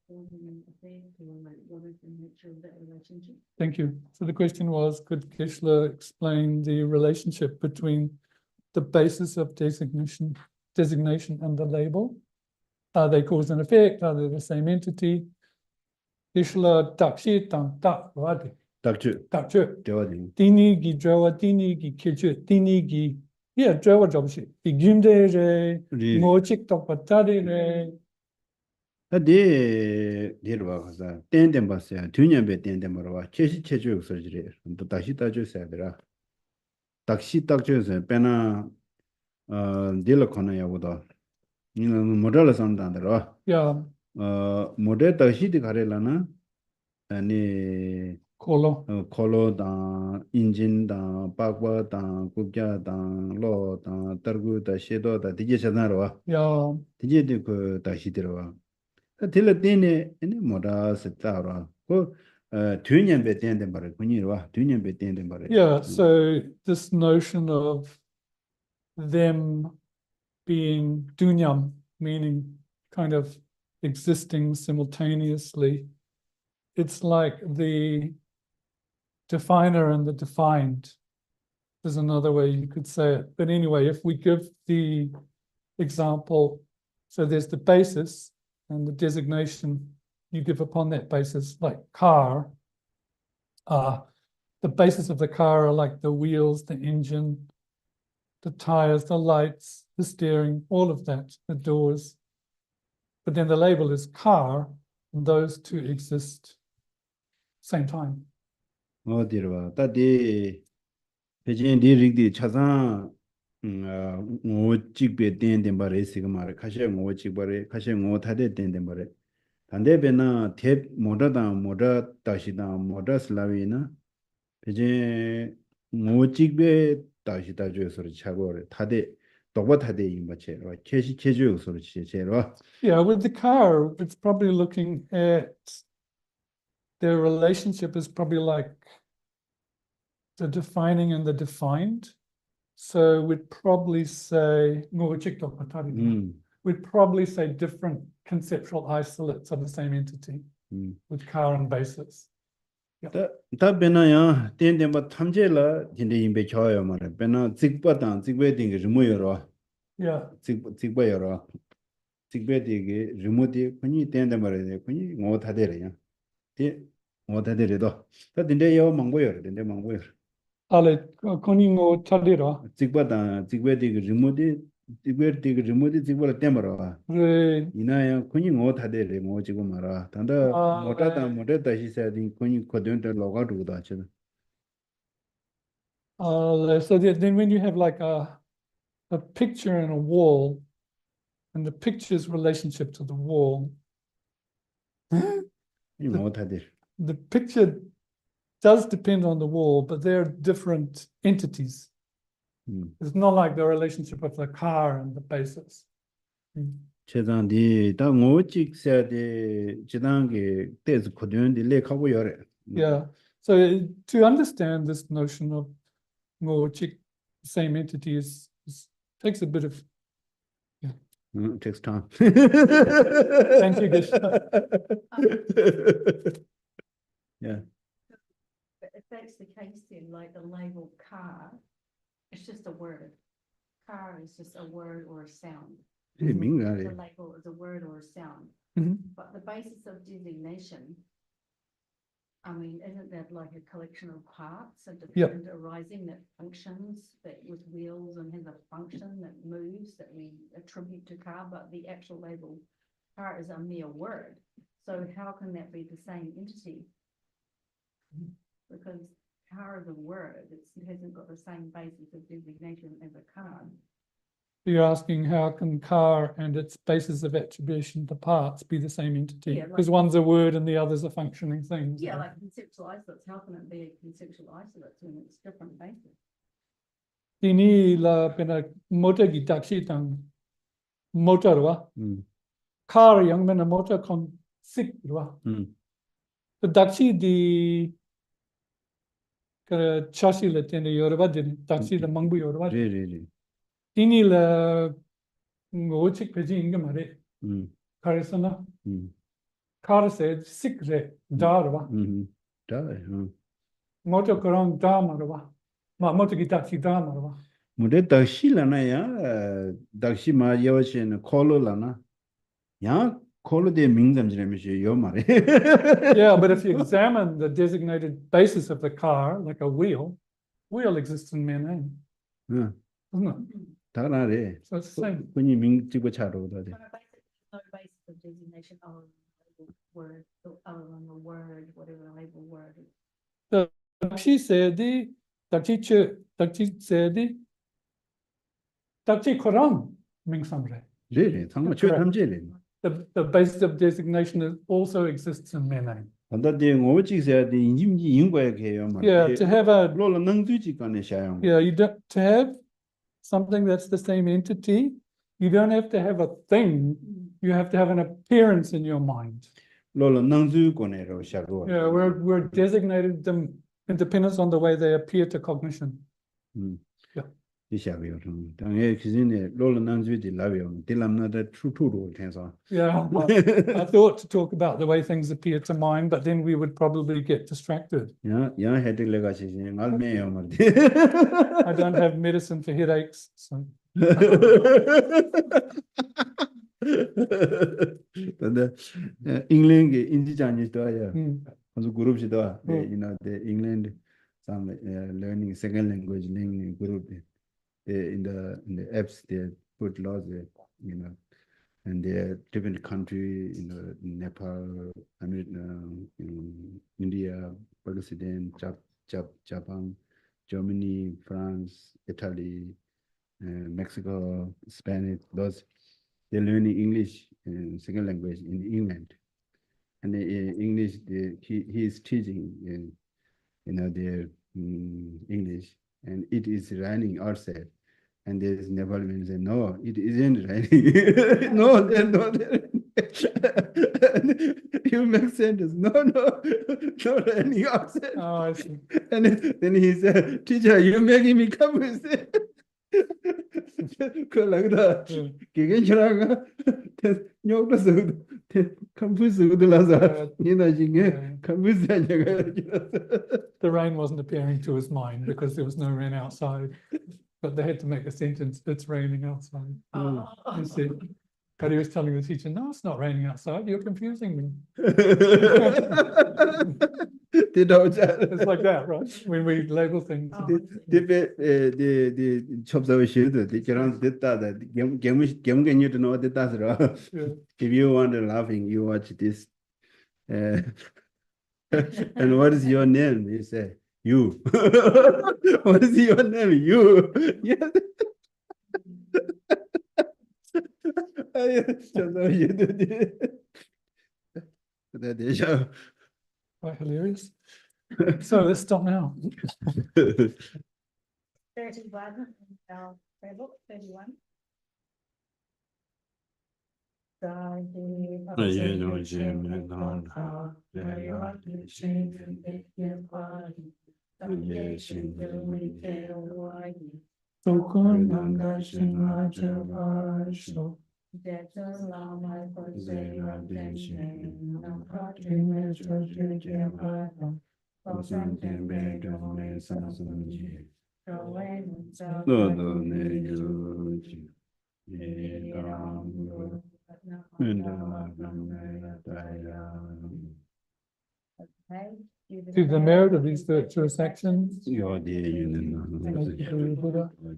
cause and effect, or like what is the nature of that relationship? Thank you. So the question was, could Kishla explain the relationship between the basis of designation and the label? Are they cause and effect? Are they the same entity? Kishla takshi tang tak wadi. Takchu. Takchu. Jawadi. Tini gi jawa, tini gi kichu, tini gi Yeah, Jawa Jobshi. Igimde re, 리 mochik tokpatari re. 다데 데르바 가서 땡땡 봤어요. 뒤년배 땡땡 말아. 최시 최저 설지래. 또 다시 따져서야더라. 다시 따져서 빼나 딜러 코너야보다 이는 모델을 산다더라. Yeah, 모델 다시디 가래라나 아니 kolo. 콜로다 인진다 바과다 국자다 로다 터구다 셰도다 디게 전화로 Yeah, 디게 그 다시 들어와 딜러 때네 아니 뭐라 했다라 그 뒤년배 때인데 말이야 군이와 뒤년배 때인데 말이야 yeah. So this notion of them being dunyam, meaning kind of existing simultaneously, it's like the definer and the defined. There's another way you could say it. But anyway, if we give the example, so there's the basis and the designation you give upon that basis, like car. The basis of the car are like the wheels, the engine, the tires, the lights, the steering, all of that, the doors. But then the label is car, and those two exist same time. 어디로 따디 배진 리릭디 차상 뭐 찍배 된된 바래 지금 말에 가셔 뭐 찍바래 가셔 뭐 타대 된된 바래 반대배나 대 모다다 모다 다시다 모다 슬라비나 배진 뭐 찍배 다시다 줘서 차고래 타대 똑바 타대 임바체 캐시 캐주 소리 제로 Yeah, with the car, it's probably looking at their relationship is probably like the defining and the defined. So we'd probably say, we'd probably say different conceptual isolates of the same entity with car and basis. 다 배나야 된된바 탐제라 진데 임배 줘요 말에 배나 직바당 직배딩 게 뭐여로 Yeah. 직배여로 직배디게 리모디 군이 된다 말이야 군이 뭐 다되래요 데 뭐다되래도 다 된데 요 망고여 된데 망고여 Ale koningo tadira. 직바당 직배디게 리모디 직배디게 리모디 직바라 때마라 Re 이나야 군이 뭐 다되래 뭐 지금 말아 단다 뭐다다 뭐다 시사딘 군이 거든데 로가도다 저 so then when you have like a picture in a wall and the picture's relationship to the wall, 이 뭐다되 the picture does depend on the wall, but they're different entities. It's not like the relationship of the car and the basis. 최단디 다 뭐직세데 지단게 때스 코드는데 레카고 요래 Yeah. So to understand this notion of ngochik, same entity takes a bit of takes time. Thank you, Gish. Yeah. If that's the case, then like the label car, it's just a word. Car is just a word or a sound. The label is a word or a sound. But the basis of designation, I mean, isn't that like a collection of parts, a different arising that functions, that with wheels and has a function that moves, that we attribute to car, but the actual label car is a mere word. So how can that be the same entity? Because car is a word, it hasn't got the same basis of designation as a car. You're asking how can car and its basis of attribution to parts be the same entity? Yeah, Because one's a word and the other's a functioning thing. Yeah, like conceptual isolates, how can it be a conceptual isolate when it's different basis? Ini la pena motor gi taxi tang motor wa. Car yang mena motor kon sik wa. The taxi di kara chassis le tene yorba di taxi the mangbu yorba. Really. Ini la ngochik peji inga mare. Karisana. Car said sik re darwa. Motor korang da marwa. Ma motor gi taxi da marwa. Mude taxi lana ya taxi ma yawchen kolo lana. Ya kolo de mingdam jremishi yo mare. Yeah, but if you examine the designated basis of the car, like a wheel exists in mere name. isn't it? 다라래. So it's the same. 군이 민 찍고 차로다. No basis of designation other than the word, other than the word, whatever label word. Dakshi said Dakshi said Dakshi Quran Ming Samre. 네, 정말 최탐제래. The basis of designation also exists in Mene. 반다데 오직세야 돼 인심지 인과에 해요. Yeah, to have a 로로 능주지 간에 샤용. yeah, to have something that's the same entity, you don't have to have a thing, you have to have an appearance in your mind. 로로 능주 권에로 샤고. Yeah, we're designated them in dependence on the way they appear to cognition. Yeah. 이샤고요. 당에 기준에 로로 능주지 라비요. 딜람나다 트루트로 해서. Yeah, I thought to talk about the way things appear to mind, but then we would probably get distracted. 야 헤드레가 시신 알메요 말디. I don't have medicine for headaches, so 근데 잉글랜드 인지장이 또야. mm, 아주 그룹이다. 음. You know, the England some learning second language learning group. In the apps they put laws, you know, and they're different country, you know, Nepal, I mean, India, Pakistan, Japan, Germany, France, Italy, Mexico, Spanish. Those they're learning English second language in England, and English he is teaching, you know, their English, and it is running outside. And there's never been say, no, it isn't raining. No, no. You make sense. No, not raining outside. oh, I see. And then he said, teacher, you're making me come with it. Like that. 기계처럼 욕도 컴퓨터도 라서 니나 중에 컴퓨터 The rain wasn't appearing to his mind because there was no rain outside, but they had to make a sentence, it's raining outside. He said, but he was telling the teacher, no, it's not raining outside, you're confusing me. It's like that, right? When we label things. the observation the current data game know data. Yeah. If you want to laughing, you watch this. And what is your name? You say you. What is your name? You. Yeah. Quite hilarious. So let's stop now. 31, prayer book, 31. To the merit of these virtuous actions, Buddha.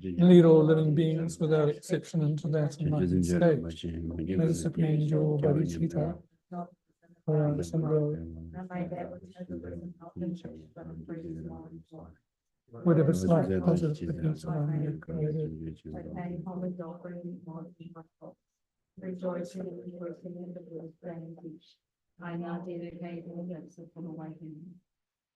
lead all living beings without exception into that enlightened state. May the Supreme Jewel Bodhicitta, around some road, whatever slight positive difference around you created, rejoicing in the Buddha's grand teach. I now dedicate all gifts of awakening.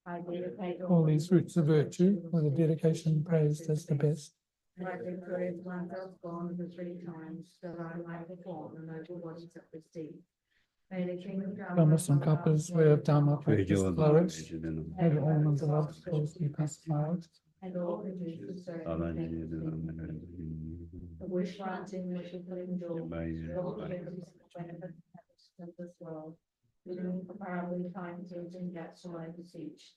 I dedicate all these roots of virtue, with the dedication praised as the best. I declare oneself born the 3 times, that I might perform the noble bodies of the sea. May the kingdom Dhamma Sankappa's way of Dharma practice flourish, may the elements of obstacles be pacified, and all produce the the wish granting, wish of living joy, all the benefit of this world. Comparably time and gaps to I beseech.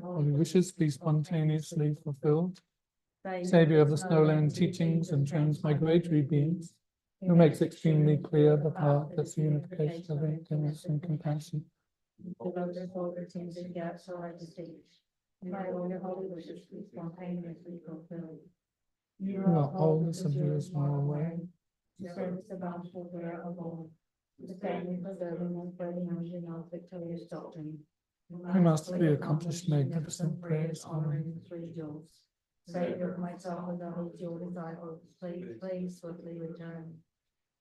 all the wishes be spontaneously fulfilled. Savior of the snowland teachings and transmigratory beings, who makes extremely clear the path that's the unification of emptiness and compassion. All the sins and gaps to I beseech. May all your holy wishes be spontaneously fulfilled. You are all the subduers more away. To service the bountiful prayer of all. To stand in preserving and spreading our victorious doctrine. I masterfully accomplished magnificent prayers honoring the three jewels. Savior of my soul, and the whole jewel disciples, please swiftly return.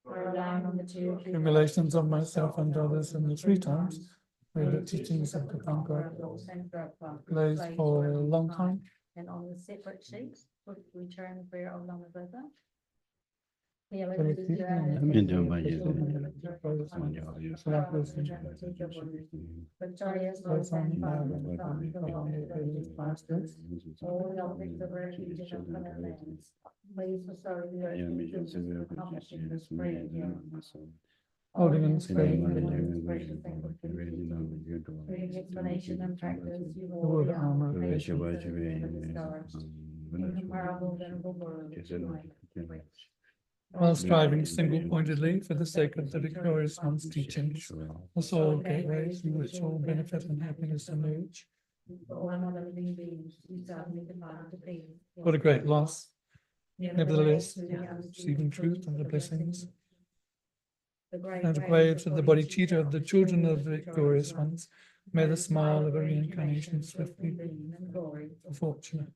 Throw down on the two accumulations of myself and others in the 3 times, where the teachings of Kapankar blazed for a long time. And on the separate sheets, would return the prayer of Lamabeza. Victorious Lord, Son, Father, and Son, for all the religious masters, all the objects of refuge in infinite lands, please bestow the refuge of accomplishing this prayer here on us. Holding in spirit Reading explanation and practice, you the word will armor, incomparable, venerable word. while striving single-pointedly for the sake of the victorious one's teachings, the sole gateway through which all benefit and happiness emerge. What a great loss. Nevertheless, receiving truth and the blessings and the graves of the bodhicitta of the children of the victorious ones, may the smile of a reincarnation swiftly be fortunate.